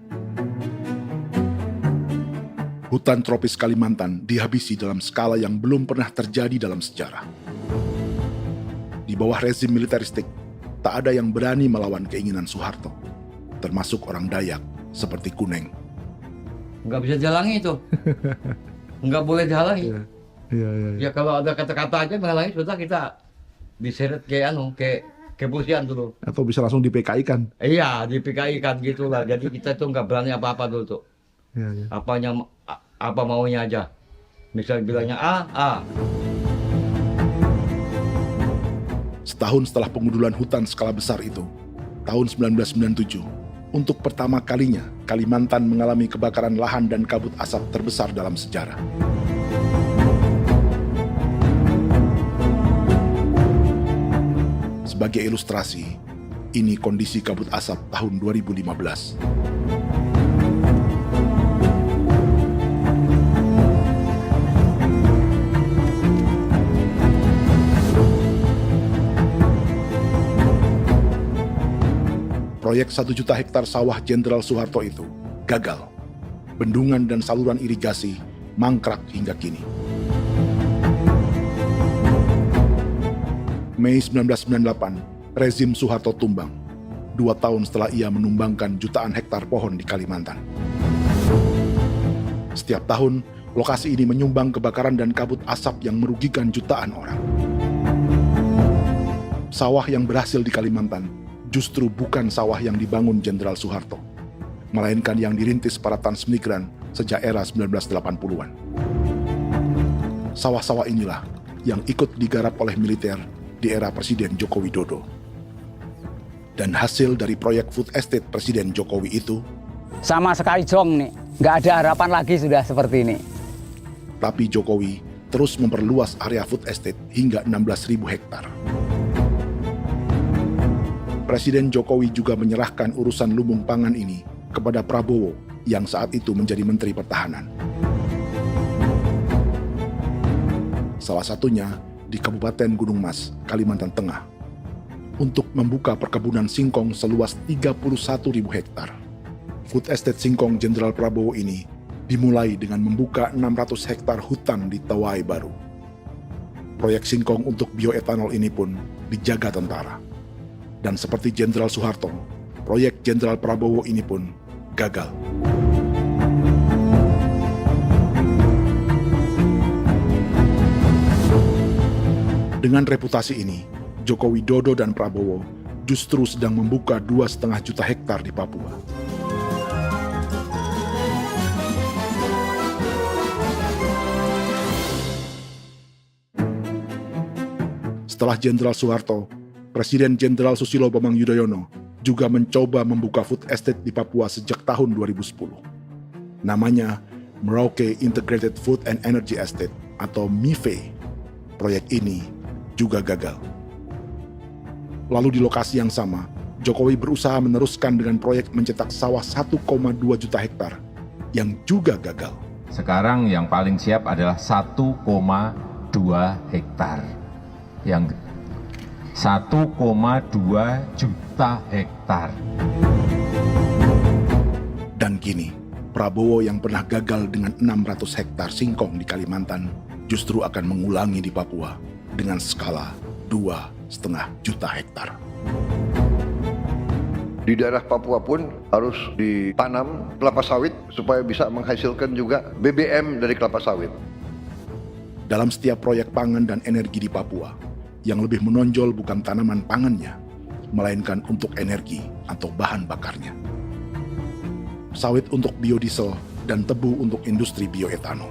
Hutan tropis Kalimantan dihabisi dalam skala yang belum pernah terjadi dalam sejarah. Di bawah rezim militeristik, tak ada yang berani melawan keinginan Soeharto, termasuk orang Dayak seperti Kuneng. Nggak bisa dihalangi itu. Nggak boleh dihalangi. Ya kalau ada kata-kata aja menghalangi, sudah kita diseret ke kepolisian dulu. Atau bisa langsung di PKI-kan. Iya, di PKI-kan gitulah. Jadi kita tuh nggak berani apa-apa dulu tuh. Ya. Apa maunya aja. Misal bilangnya A. Setahun setelah pengundulan hutan skala besar itu, tahun 1997, untuk pertama kalinya Kalimantan mengalami kebakaran lahan dan kabut asap terbesar dalam sejarah. Sebagai ilustrasi, ini kondisi kabut asap tahun 2015. Proyek 1 juta hektar sawah Jenderal Soeharto itu gagal. Bendungan dan saluran irigasi mangkrak hingga kini. Mei 1998, rezim Soeharto tumbang, 2 tahun setelah ia menumbangkan jutaan hektar pohon di Kalimantan. Setiap tahun, lokasi ini menyumbang kebakaran dan kabut asap yang merugikan jutaan orang. Sawah yang berhasil di Kalimantan justru bukan sawah yang dibangun Jenderal Soeharto, melainkan yang dirintis para transmigran sejak era 1980-an. Sawah-sawah inilah yang ikut digarap oleh militer di era Presiden Joko Widodo. Dan hasil dari proyek food estate Presiden Jokowi itu sama sekali jong nih, nggak ada harapan lagi sudah seperti ini. Tapi Jokowi terus memperluas area food estate hingga 16.000 hektar. Presiden Jokowi juga menyerahkan urusan lumbung pangan ini kepada Prabowo yang saat itu menjadi Menteri Pertahanan. Salah satunya di Kabupaten Gunung Mas, Kalimantan Tengah, untuk membuka perkebunan singkong seluas 31.000 hektar. Food Estate Singkong Jenderal Prabowo ini dimulai dengan membuka 600 hektar hutan di Tawai Baru. Proyek singkong untuk bioetanol ini pun dijaga tentara. Dan seperti Jenderal Soeharto, proyek Jenderal Prabowo ini pun gagal. Dengan reputasi ini, Joko Widodo dan Prabowo justru sedang membuka 2,5 juta hektar di Papua. Setelah Jenderal Soeharto, Presiden Jenderal Susilo Bambang Yudhoyono juga mencoba membuka food estate di Papua sejak tahun 2010. Namanya Merauke Integrated Food and Energy Estate atau MIFE. Proyek ini juga gagal. Lalu di lokasi yang sama, Jokowi berusaha meneruskan dengan proyek mencetak sawah 1,2 juta hektar yang juga gagal. Sekarang yang paling siap adalah 1,2 hektar. Yang 1,2 juta hektar. Dan kini, Prabowo yang pernah gagal dengan 600 hektar singkong di Kalimantan justru akan mengulangi di Papua dengan skala 2,5 juta hektar. Di daerah Papua pun harus ditanam kelapa sawit supaya bisa menghasilkan juga BBM dari kelapa sawit. Dalam setiap proyek pangan dan energi di Papua, yang lebih menonjol bukan tanaman pangannya, melainkan untuk energi atau bahan bakarnya. Sawit untuk biodiesel dan tebu untuk industri bioetanol.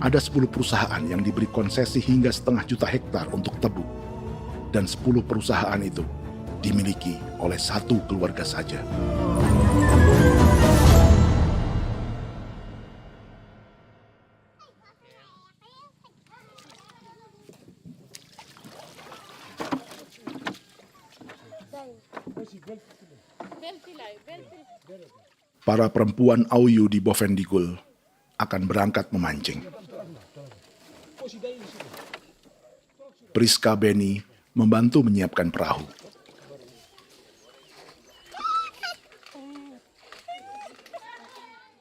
Ada 10 perusahaan yang diberi konsesi hingga 0,5 juta hektar untuk tebu. Dan 10 perusahaan itu dimiliki oleh 1 keluarga saja. Para perempuan Auyu di Bovendigul akan berangkat memancing. Priska Beni membantu menyiapkan perahu.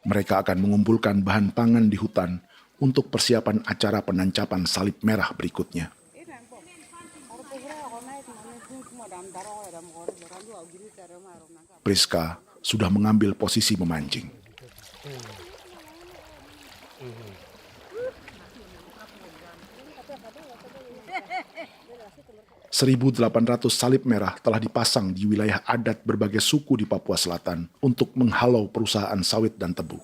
Mereka akan mengumpulkan bahan pangan di hutan untuk persiapan acara penancapan salib merah berikutnya. Priska sudah mengambil posisi memancing. 1.800 salib merah telah dipasang di wilayah adat berbagai suku di Papua Selatan untuk menghalau perusahaan sawit dan tebu.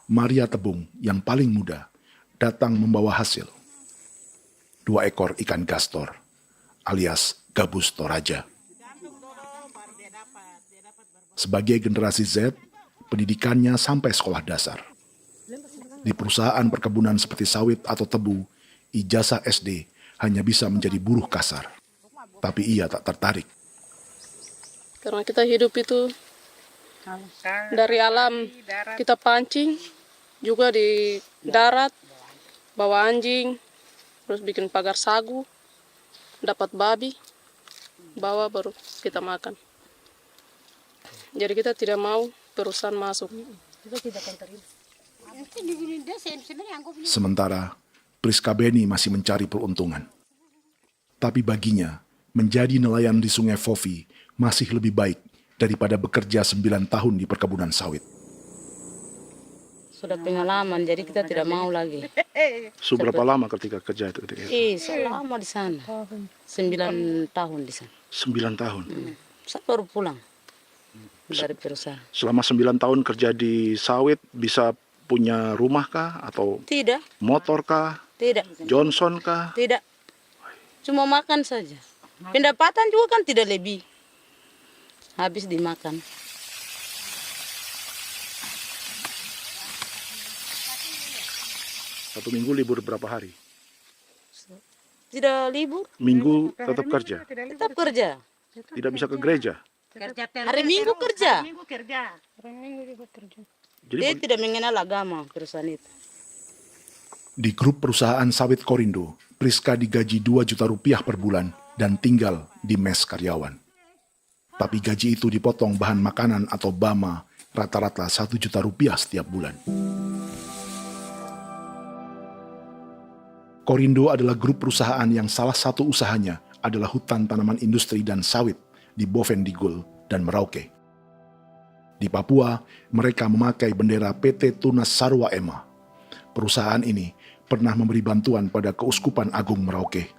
Maria Tebung yang paling muda datang membawa hasil. 2 ekor ikan gastor alias gabus toraja. Sebagai generasi Z, pendidikannya sampai sekolah dasar. Di perusahaan perkebunan seperti sawit atau tebu, ijazah SD hanya bisa menjadi buruh kasar. Tapi ia tak tertarik. Karena kita hidup itu dari alam, kita pancing, juga di darat, bawa anjing, terus bikin pagar sagu, dapat babi, bawa baru kita makan. Jadi kita tidak mau perusahaan masuk. Sementara Priska Beni masih mencari peruntungan. Tapi baginya, menjadi nelayan di Sungai Fofi masih lebih baik daripada bekerja 9 tahun di perkebunan sawit. Sudah pengalaman, jadi kita tidak mau lagi. Seberapa lama ketika kerja itu? Selama di sana. 9 tahun di sana. 9 tahun? Saya baru pulang dari perusahaan. Selama 9 tahun kerja di sawit, bisa punya rumah kah? Atau Tidak. motor kah? Tidak. Johnson kah? Tidak. Cuma makan saja. Pendapatan juga kan tidak lebih. Habis dimakan. Satu minggu libur berapa hari? Tidak libur. Minggu tetap kerja? Tetap kerja. Tidak bisa ke gereja? Hari Minggu kerja. Hari Minggu juga kerja. Dia tidak mengenal agama perusahaan itu. Di grup perusahaan sawit Korindo, Priska digaji 2 juta rupiah per bulan dan tinggal di mes karyawan. Tapi gaji itu dipotong bahan makanan atau BAMA rata-rata 1 juta rupiah setiap bulan. Korindo adalah grup perusahaan yang salah satu usahanya adalah hutan tanaman industri dan sawit di Bovendigul dan Merauke. Di Papua, mereka memakai bendera PT Tunas Sarwa Ema. Perusahaan ini pernah memberi bantuan pada Keuskupan Agung Merauke.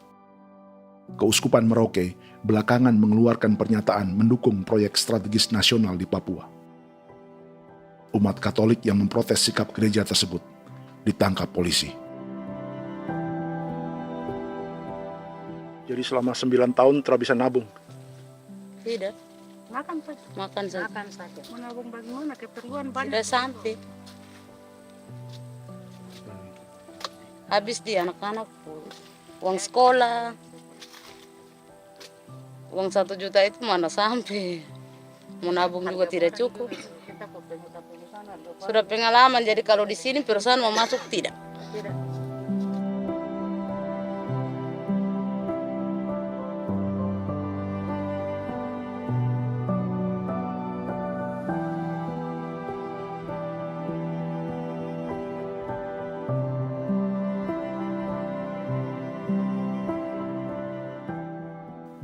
Keuskupan Merauke belakangan mengeluarkan pernyataan mendukung proyek strategis nasional di Papua. Umat Katolik yang memprotes sikap gereja tersebut ditangkap polisi. Jadi selama 9 tahun tidak bisa nabung? Tidak. Makan saja. Makan saja. Makan saja. Menabung bagaimana? Keperluan banyak. Sudah sampai. Habis di anak-anak uang sekolah. Uang 1 juta itu mana sampai. Mau nabung juga tidak cukup. Sudah pengalaman, jadi kalau di sini perusahaan mau masuk tidak.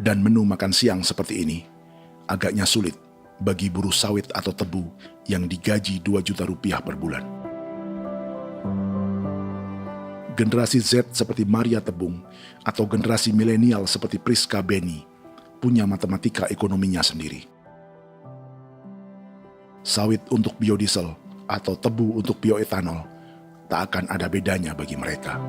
Dan menu makan siang seperti ini agaknya sulit bagi buruh sawit atau tebu yang digaji 2 juta rupiah per bulan. Generasi Z seperti Maria Tebung atau generasi milenial seperti Priska Beni punya matematika ekonominya sendiri. Sawit untuk biodiesel atau tebu untuk bioetanol tak akan ada bedanya bagi mereka.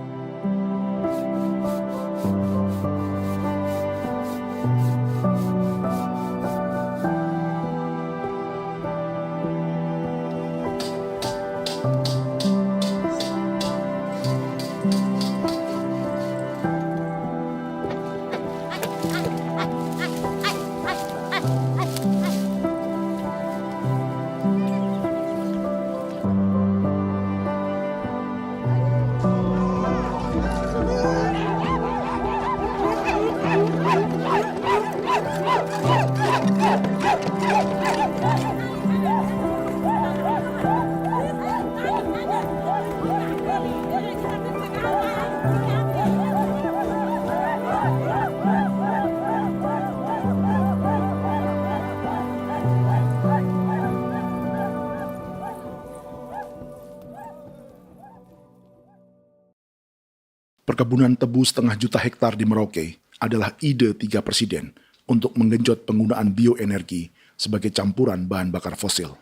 Perkebunan tebu 1,5 juta hektar di Merauke adalah ide 3 presiden untuk menggenjot penggunaan bioenergi sebagai campuran bahan bakar fosil.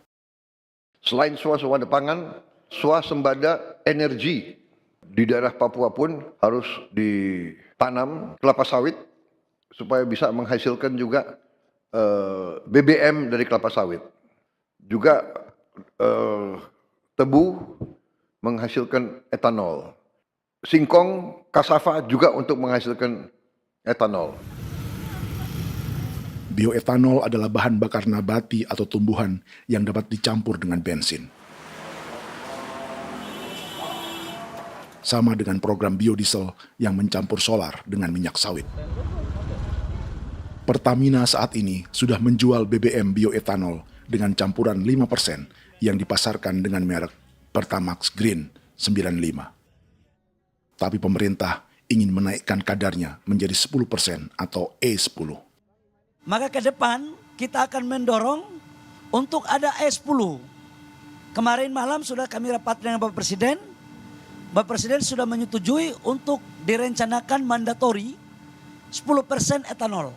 Selain swasembada pangan, swasembada energi. Di daerah Papua pun harus ditanam kelapa sawit supaya bisa menghasilkan juga BBM dari kelapa sawit. Juga tebu menghasilkan etanol. Singkong, kasava juga untuk menghasilkan etanol. Bioetanol adalah bahan bakar nabati atau tumbuhan yang dapat dicampur dengan bensin. Sama dengan program biodiesel yang mencampur solar dengan minyak sawit. Pertamina saat ini sudah menjual BBM bioetanol dengan campuran 5% yang dipasarkan dengan merek Pertamax Green 95. Tapi pemerintah ingin menaikkan kadarnya menjadi 10% atau E10. Maka ke depan kita akan mendorong untuk ada E10. Kemarin malam sudah kami rapat dengan Bapak Presiden. Bapak Presiden sudah menyetujui untuk direncanakan mandatori 10% etanol.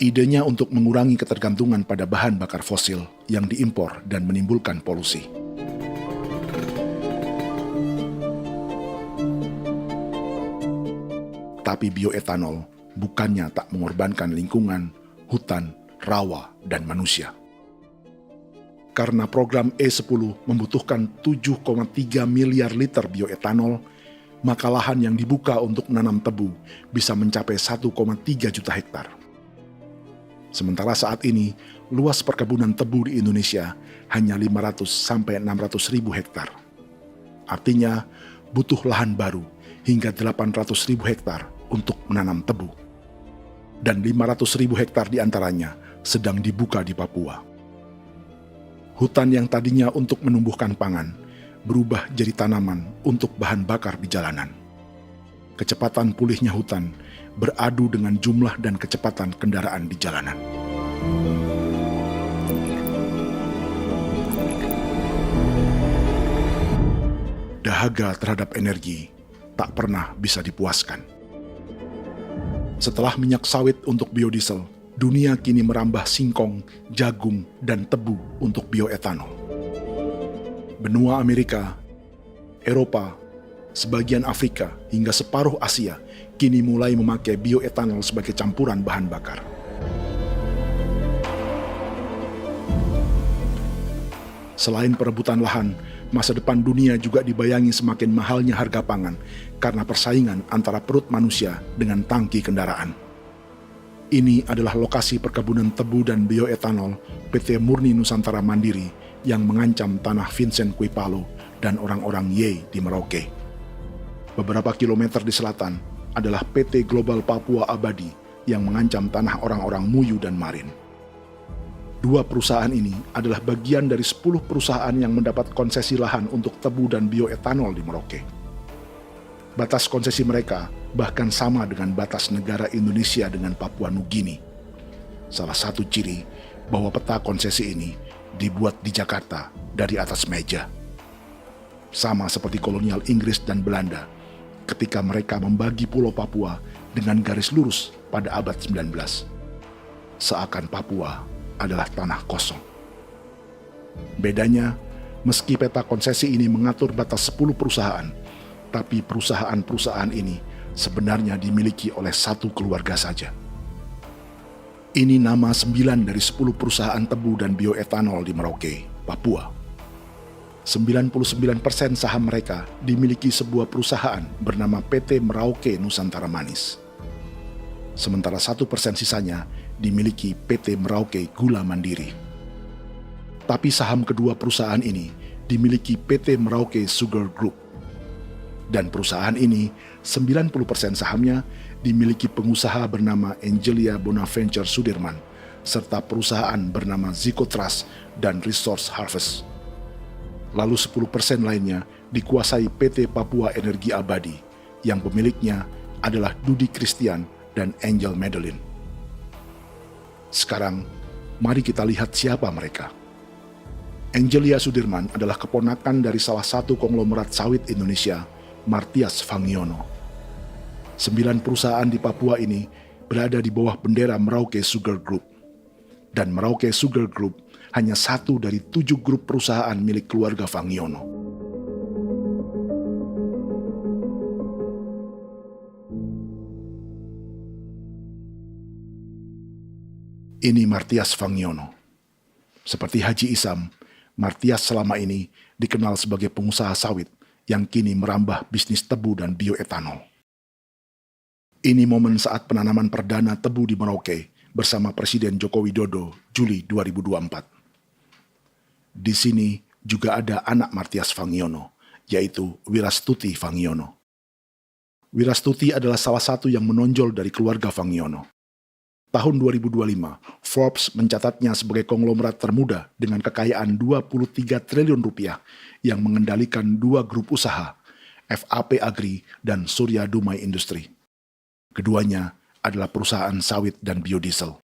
Idenya untuk mengurangi ketergantungan pada bahan bakar fosil yang diimpor dan menimbulkan polusi. Tapi bioetanol bukannya tak mengorbankan lingkungan, hutan, rawa, dan manusia. Karena program E10 membutuhkan 7,3 miliar liter bioetanol, maka lahan yang dibuka untuk menanam tebu bisa mencapai 1,3 juta hektar. Sementara saat ini, luas perkebunan tebu di Indonesia hanya 500 sampai 600 ribu hektar. Artinya, butuh lahan baru hingga 800 ribu hektar untuk menanam tebu. Dan 500 ribu hektar diantaranya sedang dibuka di Papua. Hutan yang tadinya untuk menumbuhkan pangan berubah jadi tanaman untuk bahan bakar di jalanan. Kecepatan pulihnya hutan beradu dengan jumlah dan kecepatan kendaraan di jalanan. Dahaga terhadap energi tak pernah bisa dipuaskan. Setelah minyak sawit untuk biodiesel, dunia kini merambah singkong, jagung, dan tebu untuk bioetanol. Benua Amerika, Eropa, sebagian Afrika, hingga separuh Asia kini mulai memakai bioetanol sebagai campuran bahan bakar. Selain perebutan lahan, masa depan dunia juga dibayangi semakin mahalnya harga pangan karena persaingan antara perut manusia dengan tangki kendaraan. Ini adalah lokasi perkebunan tebu dan bioetanol PT Murni Nusantara Mandiri yang mengancam tanah Vincent Quipalo dan orang-orang Ye di Merauke. Beberapa kilometer di selatan adalah PT Global Papua Abadi yang mengancam tanah orang-orang Muyu dan Marin. Dua perusahaan ini adalah bagian dari 10 perusahaan yang mendapat konsesi lahan untuk tebu dan bioetanol di Merauke. Batas konsesi mereka bahkan sama dengan batas negara Indonesia dengan Papua Nugini. Salah satu ciri bahwa peta konsesi ini dibuat di Jakarta dari atas meja. Sama seperti kolonial Inggris dan Belanda ketika mereka membagi Pulau Papua dengan garis lurus pada abad 19. Seakan Papua adalah tanah kosong. Bedanya, meski peta konsesi ini mengatur batas 10 perusahaan, tapi perusahaan-perusahaan ini sebenarnya dimiliki oleh satu keluarga saja. Ini nama 9 dari 10 perusahaan tebu dan bioetanol di Merauke, Papua. 99% saham mereka dimiliki sebuah perusahaan bernama PT Merauke Nusantara Manis. Sementara 1% sisanya dimiliki PT Merauke Gula Mandiri. Tapi saham kedua perusahaan ini dimiliki PT Merauke Sugar Group. Dan perusahaan ini, 90% sahamnya dimiliki pengusaha bernama Angelia Bonaventure Sudirman, serta perusahaan bernama Zico Trust dan Resource Harvest. Lalu 10% lainnya dikuasai PT Papua Energi Abadi, yang pemiliknya adalah Dudi Christian dan Angel Madeline. Sekarang, mari kita lihat siapa mereka. Angelia Sudirman adalah keponakan dari salah satu konglomerat sawit Indonesia, Martias Fangiono. 9 perusahaan di Papua ini berada di bawah bendera Merauke Sugar Group. Dan Merauke Sugar Group hanya satu dari 7 grup perusahaan milik keluarga Fangiono. Ini Martias Fangiono. Seperti Haji Isam, Martias selama ini dikenal sebagai pengusaha sawit yang kini merambah bisnis tebu dan bioetanol. Ini momen saat penanaman perdana tebu di Merauke bersama Presiden Joko Widodo Juli 2024. Di sini juga ada anak Martias Fangiono, yaitu Wirastuti Fangiono. Wirastuti adalah salah satu yang menonjol dari keluarga Fangiono. Tahun 2025, Forbes mencatatnya sebagai konglomerat termuda dengan kekayaan 23 triliun rupiah yang mengendalikan 2 grup usaha, FAP Agri dan Surya Dumai Industri. Keduanya adalah perusahaan sawit dan biodiesel.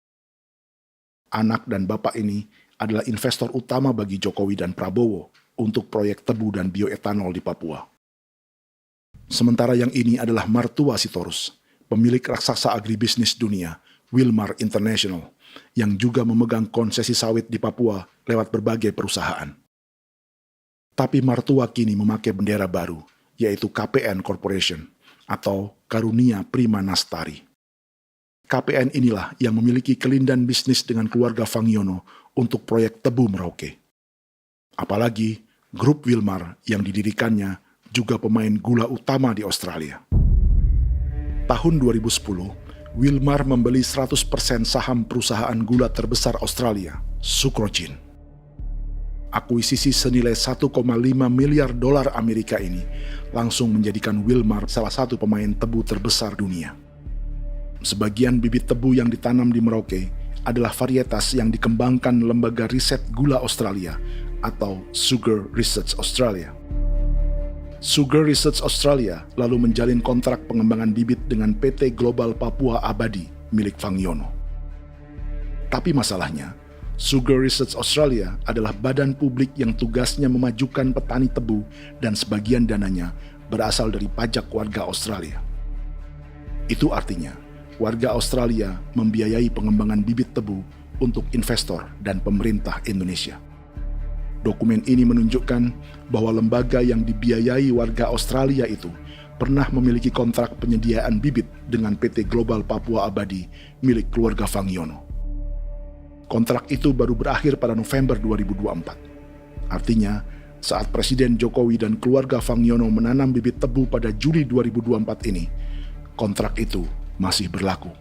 Anak dan bapak ini adalah investor utama bagi Jokowi dan Prabowo untuk proyek tebu dan bioetanol di Papua. Sementara yang ini adalah Martua Sitorus, pemilik raksasa agribisnis dunia, Wilmar International, yang juga memegang konsesi sawit di Papua lewat berbagai perusahaan. Tapi Martua kini memakai bendera baru, yaitu KPN Corporation atau Karunia Prima Nastari. KPN inilah yang memiliki kelindan bisnis dengan keluarga Fangiono untuk proyek tebu Merauke. Apalagi grup Wilmar yang didirikannya juga pemain gula utama di Australia. Tahun 2010, Wilmar membeli 100% saham perusahaan gula terbesar Australia, Sucrogin. Akuisisi senilai 1,5 miliar dolar Amerika ini langsung menjadikan Wilmar salah satu pemain tebu terbesar dunia. Sebagian bibit tebu yang ditanam di Merauke adalah varietas yang dikembangkan Lembaga Riset Gula Australia atau Sugar Research Australia. Sugar Research Australia lalu menjalin kontrak pengembangan bibit dengan PT Global Papua Abadi milik Fangiono. Tapi masalahnya, Sugar Research Australia adalah badan publik yang tugasnya memajukan petani tebu dan sebagian dananya berasal dari pajak warga Australia. Itu artinya, warga Australia membiayai pengembangan bibit tebu untuk investor dan pemerintah Indonesia. Dokumen ini menunjukkan bahwa lembaga yang dibiayai warga Australia itu pernah memiliki kontrak penyediaan bibit dengan PT Global Papua Abadi milik keluarga Fangiono. Kontrak itu baru berakhir pada November 2024. Artinya, saat Presiden Jokowi dan keluarga Fangiono menanam bibit tebu pada Juli 2024 ini, kontrak itu masih berlaku.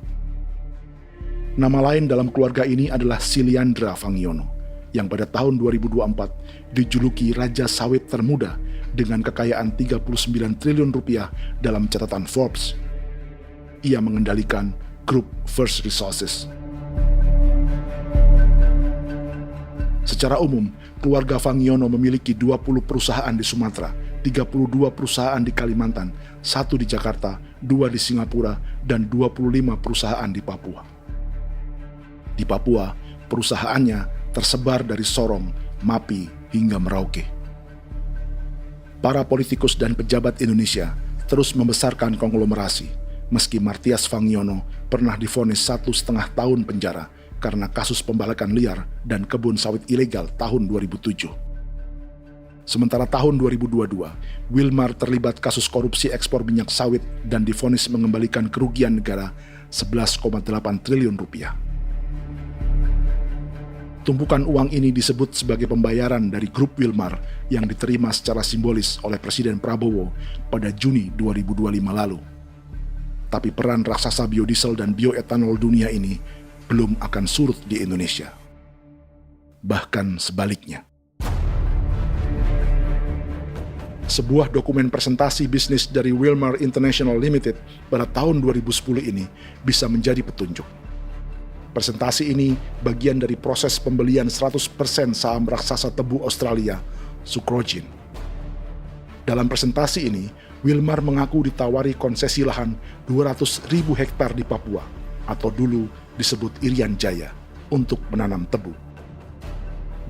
Nama lain dalam keluarga ini adalah Siliandra Fangiono, yang pada tahun 2024 dijuluki Raja Sawit Termuda dengan kekayaan 39 triliun rupiah dalam catatan Forbes. Ia mengendalikan grup First Resources. Secara umum, keluarga Fangiono memiliki 20 perusahaan di Sumatera, 32 perusahaan di Kalimantan, 1 di Jakarta, 2 di Singapura, dan 25 perusahaan di Papua. Di Papua, perusahaannya tersebar dari Sorong, Mapi, hingga Merauke. Para politikus dan pejabat Indonesia terus membesarkan konglomerasi, meski Martias Fangiono pernah divonis 1,5 tahun penjara karena kasus pembalakan liar dan kebun sawit ilegal tahun 2007. Sementara tahun 2022, Wilmar terlibat kasus korupsi ekspor minyak sawit dan divonis mengembalikan kerugian negara 11,8 triliun rupiah. Tumpukan uang ini disebut sebagai pembayaran dari grup Wilmar yang diterima secara simbolis oleh Presiden Prabowo pada Juni 2025 lalu. Tapi peran raksasa biodiesel dan bioetanol dunia ini belum akan surut di Indonesia. Bahkan sebaliknya. Sebuah dokumen presentasi bisnis dari Wilmar International Limited pada tahun 2010 ini bisa menjadi petunjuk. Presentasi ini bagian dari proses pembelian 100% saham raksasa tebu Australia, Sucrogin. Dalam presentasi ini, Wilmar mengaku ditawari konsesi lahan 200.000 hektar di Papua, atau dulu disebut Irian Jaya, untuk menanam tebu.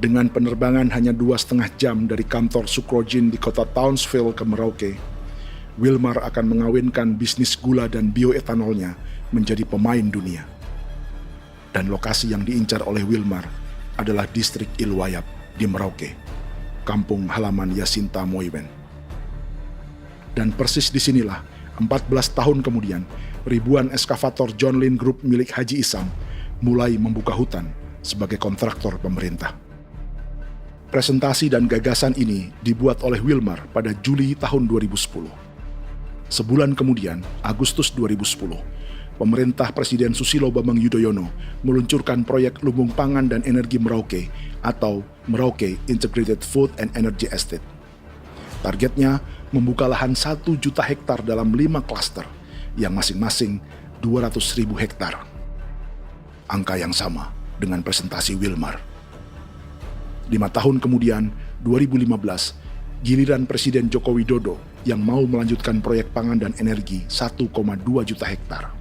Dengan penerbangan hanya 2,5 jam dari kantor Sucrogin di kota Townsville ke Merauke, Wilmar akan mengawinkan bisnis gula dan bioetanolnya menjadi pemain dunia. Dan lokasi yang diincar oleh Wilmar adalah distrik Ilwayap di Merauke, kampung halaman Yasinta Moiwen. Dan persis disinilah 14 tahun kemudian, ribuan eskavator John Lynn Group milik Haji Isam mulai membuka hutan sebagai kontraktor pemerintah. Presentasi dan gagasan ini dibuat oleh Wilmar pada Juli tahun 2010. Sebulan kemudian, Agustus 2010, pemerintah Presiden Susilo Bambang Yudhoyono meluncurkan proyek Lumbung Pangan dan Energi Merauke atau Merauke Integrated Food and Energy Estate. Targetnya membuka lahan 1 juta hektar dalam 5 klaster yang masing-masing 200.000 hektar. Angka yang sama dengan presentasi Wilmar. 5 tahun kemudian, 2015, giliran Presiden Joko Widodo yang mau melanjutkan proyek pangan dan energi 1,2 juta hektar.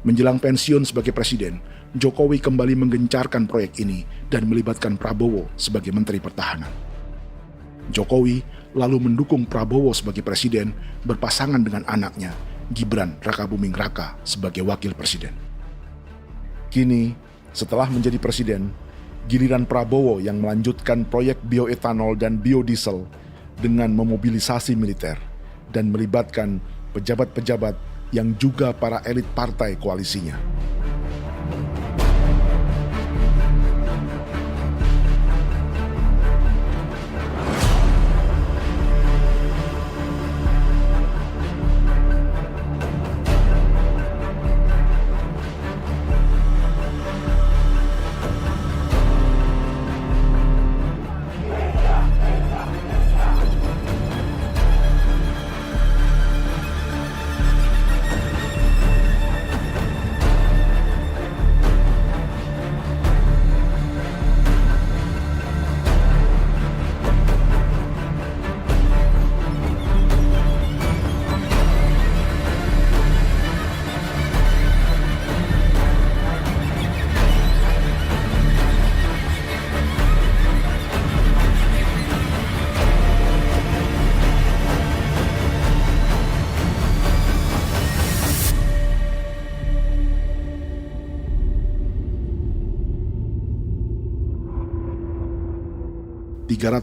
Menjelang pensiun sebagai presiden, Jokowi kembali menggencarkan proyek ini dan melibatkan Prabowo sebagai Menteri Pertahanan. Jokowi lalu mendukung Prabowo sebagai presiden berpasangan dengan anaknya, Gibran Rakabuming Raka sebagai wakil presiden. Kini, setelah menjadi presiden, giliran Prabowo yang melanjutkan proyek bioetanol dan biodiesel dengan memobilisasi militer dan melibatkan pejabat-pejabat yang juga para elit partai koalisinya.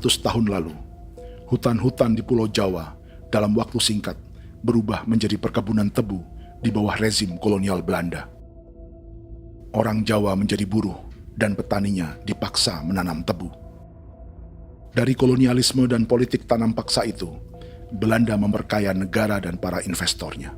Tahun lalu, hutan-hutan di Pulau Jawa dalam waktu singkat berubah menjadi perkebunan tebu di bawah rezim kolonial Belanda. Orang Jawa menjadi buruh dan petaninya dipaksa menanam tebu. Dari kolonialisme dan politik tanam paksa itu, Belanda memperkaya negara dan para investornya.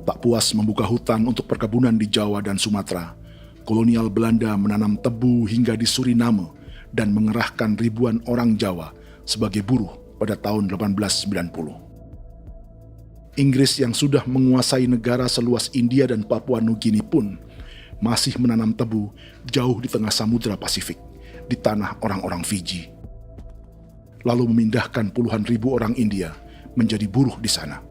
Tak puas membuka hutan untuk perkebunan di Jawa dan Sumatera, kolonial Belanda menanam tebu hingga di Suriname dan mengerahkan ribuan orang Jawa sebagai buruh pada tahun 1890. Inggris yang sudah menguasai negara seluas India dan Papua Nugini pun masih menanam tebu jauh di tengah Samudra Pasifik, di tanah orang-orang Fiji. Lalu memindahkan puluhan ribu orang India menjadi buruh di sana.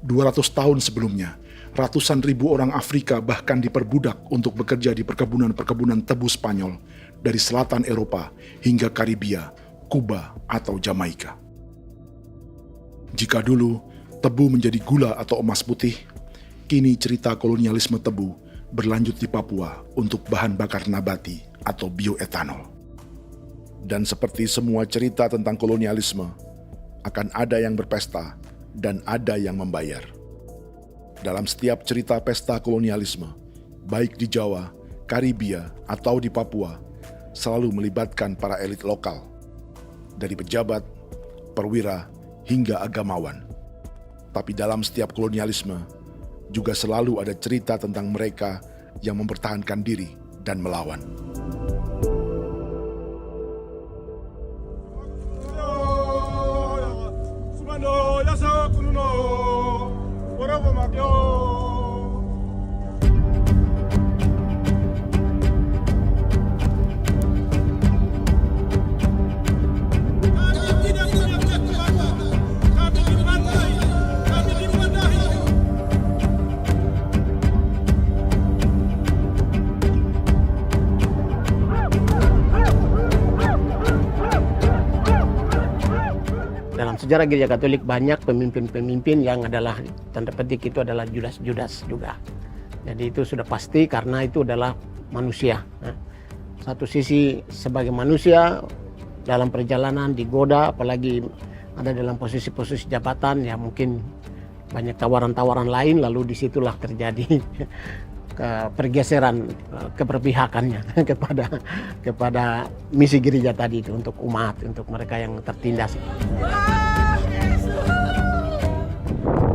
200 tahun sebelumnya, ratusan ribu orang Afrika bahkan diperbudak untuk bekerja di perkebunan-perkebunan tebu Spanyol dari selatan Eropa hingga Karibia, Kuba, atau Jamaika. Jika dulu tebu menjadi gula atau emas putih, kini cerita kolonialisme tebu berlanjut di Papua untuk bahan bakar nabati atau bioetanol. Dan seperti semua cerita tentang kolonialisme, akan ada yang berpesta dan ada yang membayar. Dalam setiap cerita pesta kolonialisme, baik di Jawa, Karibia, atau di Papua, selalu melibatkan para elit lokal, dari pejabat, perwira, hingga agamawan. Tapi dalam setiap kolonialisme, juga selalu ada cerita tentang mereka yang mempertahankan diri dan melawan. Dalam sejarah Gereja Katolik banyak pemimpin-pemimpin yang adalah tanda petik itu adalah Judas-Judas juga. Jadi itu sudah pasti karena itu adalah manusia. Satu sisi sebagai manusia dalam perjalanan digoda, apalagi ada dalam posisi-posisi jabatan, ya mungkin banyak tawaran-tawaran lain, lalu disitulah terjadi pergeseran keberpihakannya kepada misi gereja tadi itu untuk umat, untuk mereka yang tertindas.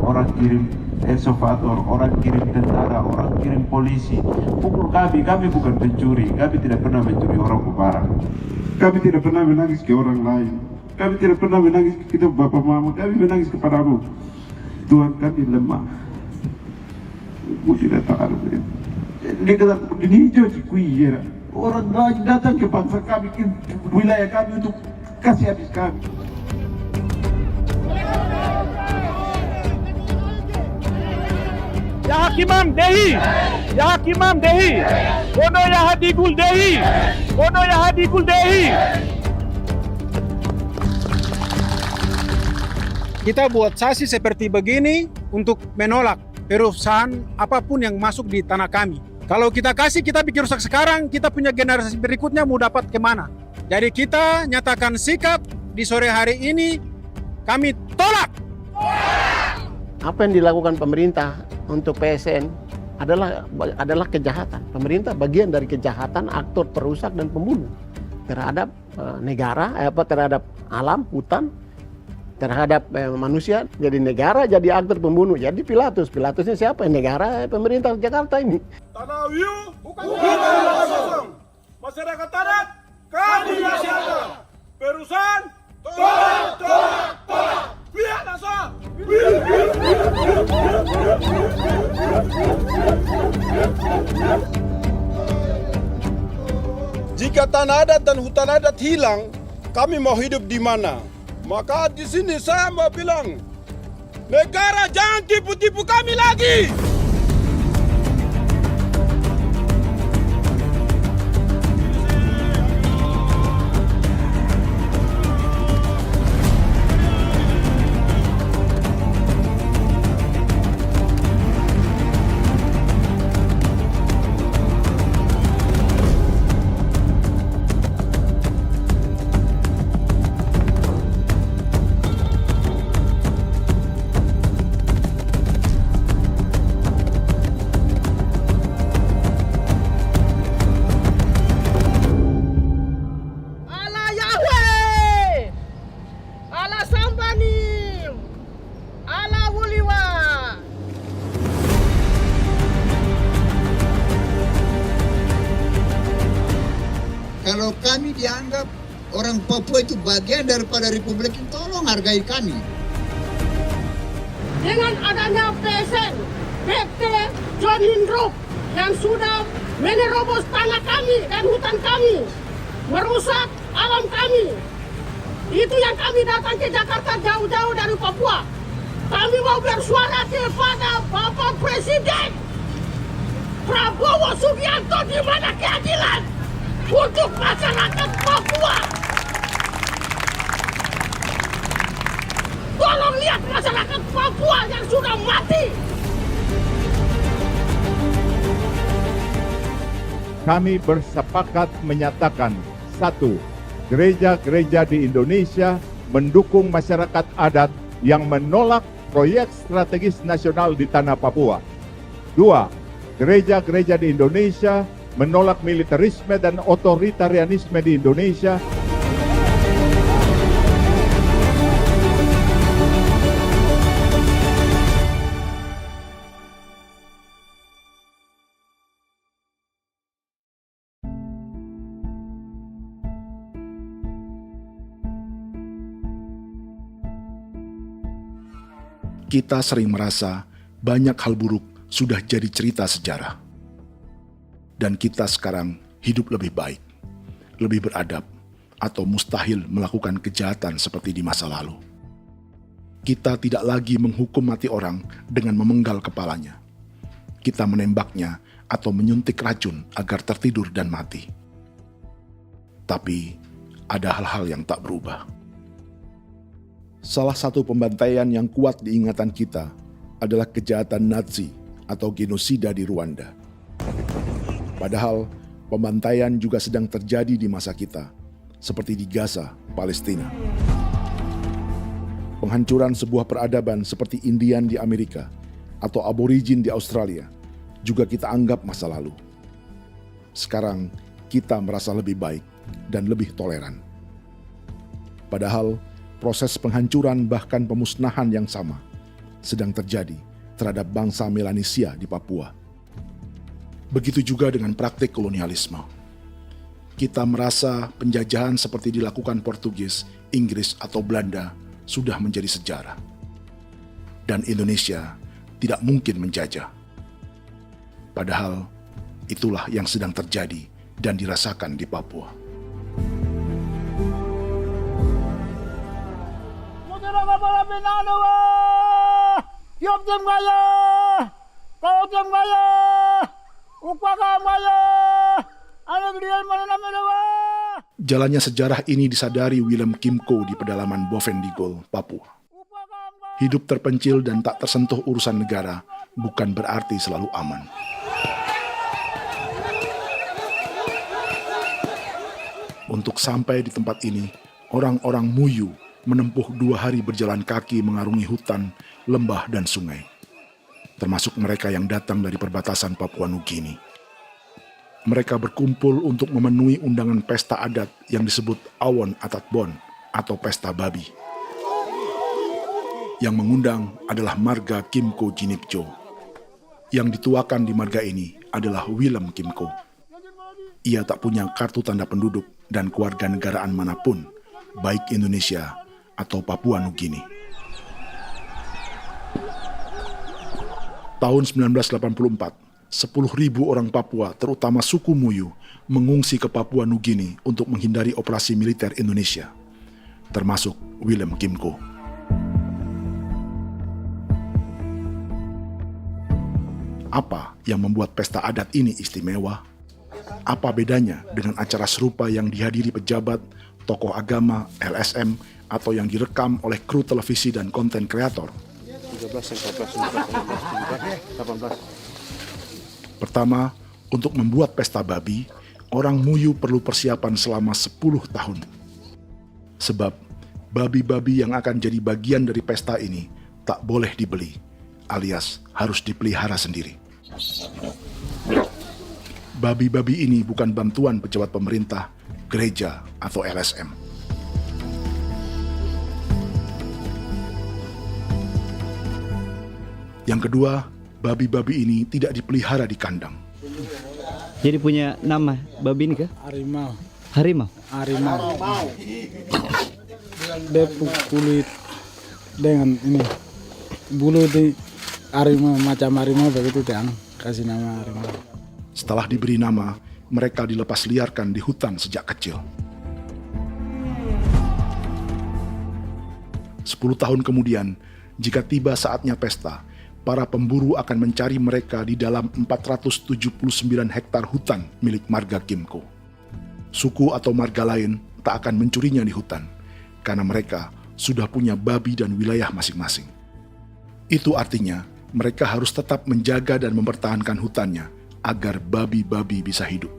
Orang kirim eksavator, orang kirim tentara, orang kirim polisi. Pukul kami bukan pencuri, kami tidak pernah mencuri orang barang. Kami tidak pernah menangis ke orang lain. Kami tidak pernah menangis ke kita bapak mama, kami menangis kepadamu. Tuhan kami lemah. Aku tidak tahu. Di hijau Cikuira, orang lain datang ke bangsa kami, ke wilayah kami untuk kasih habis kami. Ya Hakimam Dehi, Ya Hakimam Dehi, Bono Ya Hadigul Dehi, Bono Ya Hadigul Dehi. Kita buat sasi seperti begini untuk menolak perusahaan apapun yang masuk di tanah kami. Kalau kita kasih, kita bikin rusak sekarang, kita punya generasi berikutnya mau dapat kemana. Jadi kita nyatakan sikap di sore hari ini, kami tolak. Apa yang dilakukan pemerintah untuk PSN adalah kejahatan. Pemerintah bagian dari kejahatan, aktor perusak dan pembunuh terhadap negara, terhadap alam, hutan, terhadap manusia. Jadi negara jadi aktor pembunuh. Jadi Pilatusnya siapa? Negara, pemerintah Jakarta ini. Tanah Wiu bukan kosong. Masyarakat adat kami masyarakat. Perusahaan tolak. Biar nasa. Jika tanah adat dan hutan adat hilang, kami mau hidup di mana? Maka di sini saya mau bilang, negara jangan tipu-tipu kami lagi. Kalau kami dianggap orang Papua itu bagian daripada Republik ini, tolong hargai kami. Dengan adanya PSN, PT John Hindrup yang sudah menerobos tanah kami dan hutan kami, merusak alam kami. Itu yang kami datang ke Jakarta jauh-jauh dari Papua. Kami mau bersuara kepada Bapak Presiden Prabowo Subianto, di mana keadilan untuk masyarakat Papua. Tolong lihat masyarakat Papua yang sudah mati. Kami bersepakat menyatakan, 1. Gereja-gereja di Indonesia mendukung masyarakat adat yang menolak proyek strategis nasional di tanah Papua. 2. Gereja-gereja di Indonesia menolak militerisme dan otoritarianisme di Indonesia. Kita sering merasa banyak hal buruk sudah jadi cerita sejarah. Dan kita sekarang hidup lebih baik, lebih beradab, atau mustahil melakukan kejahatan seperti di masa lalu. Kita tidak lagi menghukum mati orang dengan memenggal kepalanya. Kita menembaknya atau menyuntik racun agar tertidur dan mati. Tapi ada hal-hal yang tak berubah. Salah satu pembantaian yang kuat di ingatan kita adalah kejahatan Nazi atau genosida di Rwanda. Padahal pembantaian juga sedang terjadi di masa kita, seperti di Gaza, Palestina. Penghancuran sebuah peradaban seperti Indian di Amerika atau aborigin di Australia juga kita anggap masa lalu. Sekarang kita merasa lebih baik dan lebih toleran. Padahal proses penghancuran bahkan pemusnahan yang sama sedang terjadi terhadap bangsa Melanesia di Papua. Begitu juga dengan praktik kolonialisme. Kita merasa penjajahan seperti dilakukan Portugis, Inggris, atau Belanda sudah menjadi sejarah. Dan Indonesia tidak mungkin menjajah. Padahal itulah yang sedang terjadi dan dirasakan di Papua. Jalannya sejarah ini disadari Willem Kimco di pedalaman Bovendigol, Papua. Hidup terpencil dan tak tersentuh urusan negara bukan berarti selalu aman. Untuk sampai di tempat ini, orang-orang Muyu menempuh 2 hari berjalan kaki mengarungi hutan, lembah, dan sungai. Termasuk mereka yang datang dari perbatasan Papua Nugini. Mereka berkumpul untuk memenuhi undangan pesta adat yang disebut Awon Atatbon atau Pesta Babi. Yang mengundang adalah marga Kimco Jinipjo. Yang dituakan di marga ini adalah Willem Kimco. Ia tak punya kartu tanda penduduk dan kewarganegaraan manapun, baik Indonesia atau Papua Nugini. Tahun 1984, 10.000 orang Papua, terutama suku Muyu, mengungsi ke Papua Nugini untuk menghindari operasi militer Indonesia, termasuk Willem Kimco. Apa yang membuat pesta adat ini istimewa? Apa bedanya dengan acara serupa yang dihadiri pejabat, tokoh agama, LSM, atau yang direkam oleh kru televisi dan konten kreator? 18. Pertama, untuk membuat pesta babi, orang Muyu perlu persiapan selama 10 tahun. Sebab, babi-babi yang akan jadi bagian dari pesta ini tak boleh dibeli, alias harus dipelihara sendiri. Babi-babi ini bukan bantuan pejabat pemerintah, gereja, atau LSM. Yang kedua, babi-babi ini tidak dipelihara di kandang. Jadi punya nama babi ini kah? Harimau. Harimau? Harimau. Dia kulit dengan ini bulu di harimau, macam harimau begitu yang kasih nama harimau. Setelah diberi nama, mereka dilepas liarkan di hutan sejak kecil. 10 tahun kemudian, jika tiba saatnya pesta, para pemburu akan mencari mereka di dalam 479 hektar hutan milik marga Kimco. Suku atau marga lain tak akan mencurinya di hutan, karena mereka sudah punya babi dan wilayah masing-masing. Itu artinya, mereka harus tetap menjaga dan mempertahankan hutannya, agar babi-babi bisa hidup.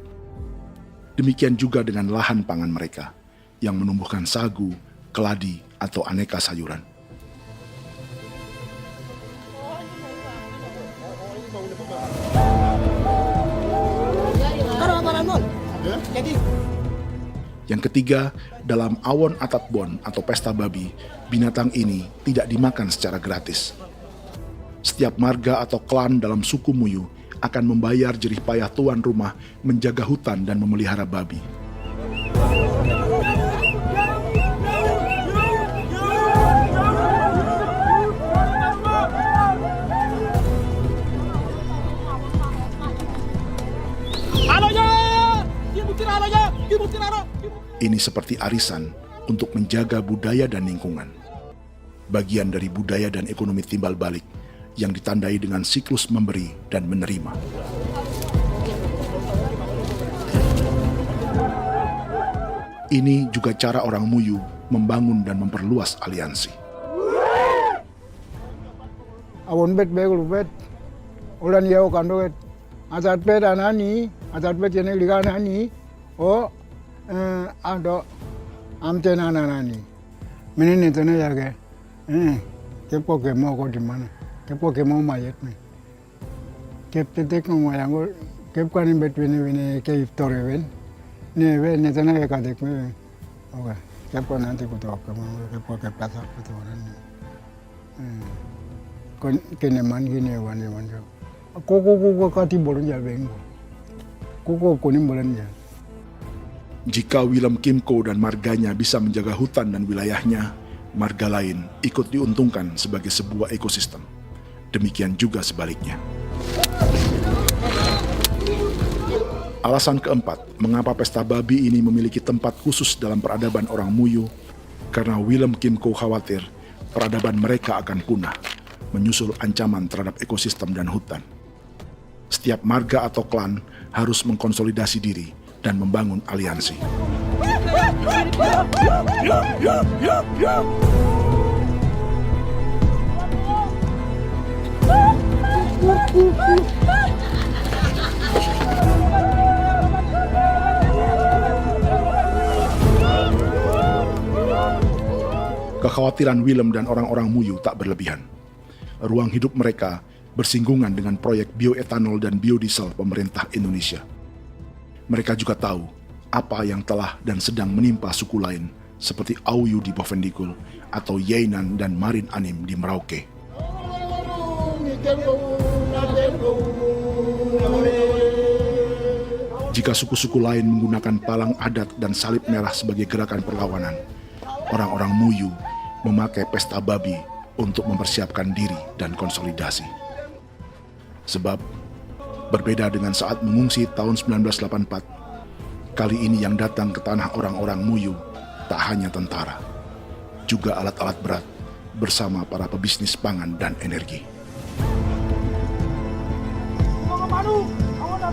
Demikian juga dengan lahan pangan mereka, yang menumbuhkan sagu, keladi, atau aneka sayuran. Yang ketiga, dalam Awon Atatbon atau pesta babi, binatang ini tidak dimakan secara gratis. Setiap marga atau klan dalam suku Muyu akan membayar jerih payah tuan rumah menjaga hutan dan memelihara babi. Ini seperti arisan untuk menjaga budaya dan lingkungan. Bagian dari budaya dan ekonomi timbal balik yang ditandai dengan siklus memberi dan menerima. Ini juga cara orang Muyu membangun dan memperluas aliansi. Awon bet begul bet ulan yau kandoet azat peda nani azat peda ni liga nani o ado amte nani menene tena ya kepo ke mau ko di mana kepo ke mau mayat me kep tetek no mayango kep kan in between ne ke iftore wen ne tena ya kadek me oke kepo nanti ko to kepo ke plaza ko to kon kene man gini wane wanjo koko kati bolon ya bengo koko kuning bolon ya. Jika Willem Kimco dan marganya bisa menjaga hutan dan wilayahnya, marga lain ikut diuntungkan sebagai sebuah ekosistem. Demikian juga sebaliknya. Alasan keempat, mengapa pesta babi ini memiliki tempat khusus dalam peradaban orang Muyu, karena Willem Kimco khawatir peradaban mereka akan punah, menyusul ancaman terhadap ekosistem dan hutan. Setiap marga atau klan harus mengkonsolidasi diri dan membangun aliansi. Kekhawatiran Willem dan orang-orang Muyu tak berlebihan. Ruang hidup mereka bersinggungan dengan proyek bioetanol dan biodiesel pemerintah Indonesia. Mereka juga tahu apa yang telah dan sedang menimpa suku lain seperti Auyu di Bovendigul atau Yainan dan Marin Anim di Merauke. Jika suku-suku lain menggunakan palang adat dan salib merah sebagai gerakan perlawanan, orang-orang Muyu memakai pesta babi untuk mempersiapkan diri dan konsolidasi. Sebab, berbeda dengan saat mengungsi tahun 1984, kali ini yang datang ke tanah orang-orang Muyu tak hanya tentara, juga alat-alat berat bersama para pebisnis pangan dan energi. Awan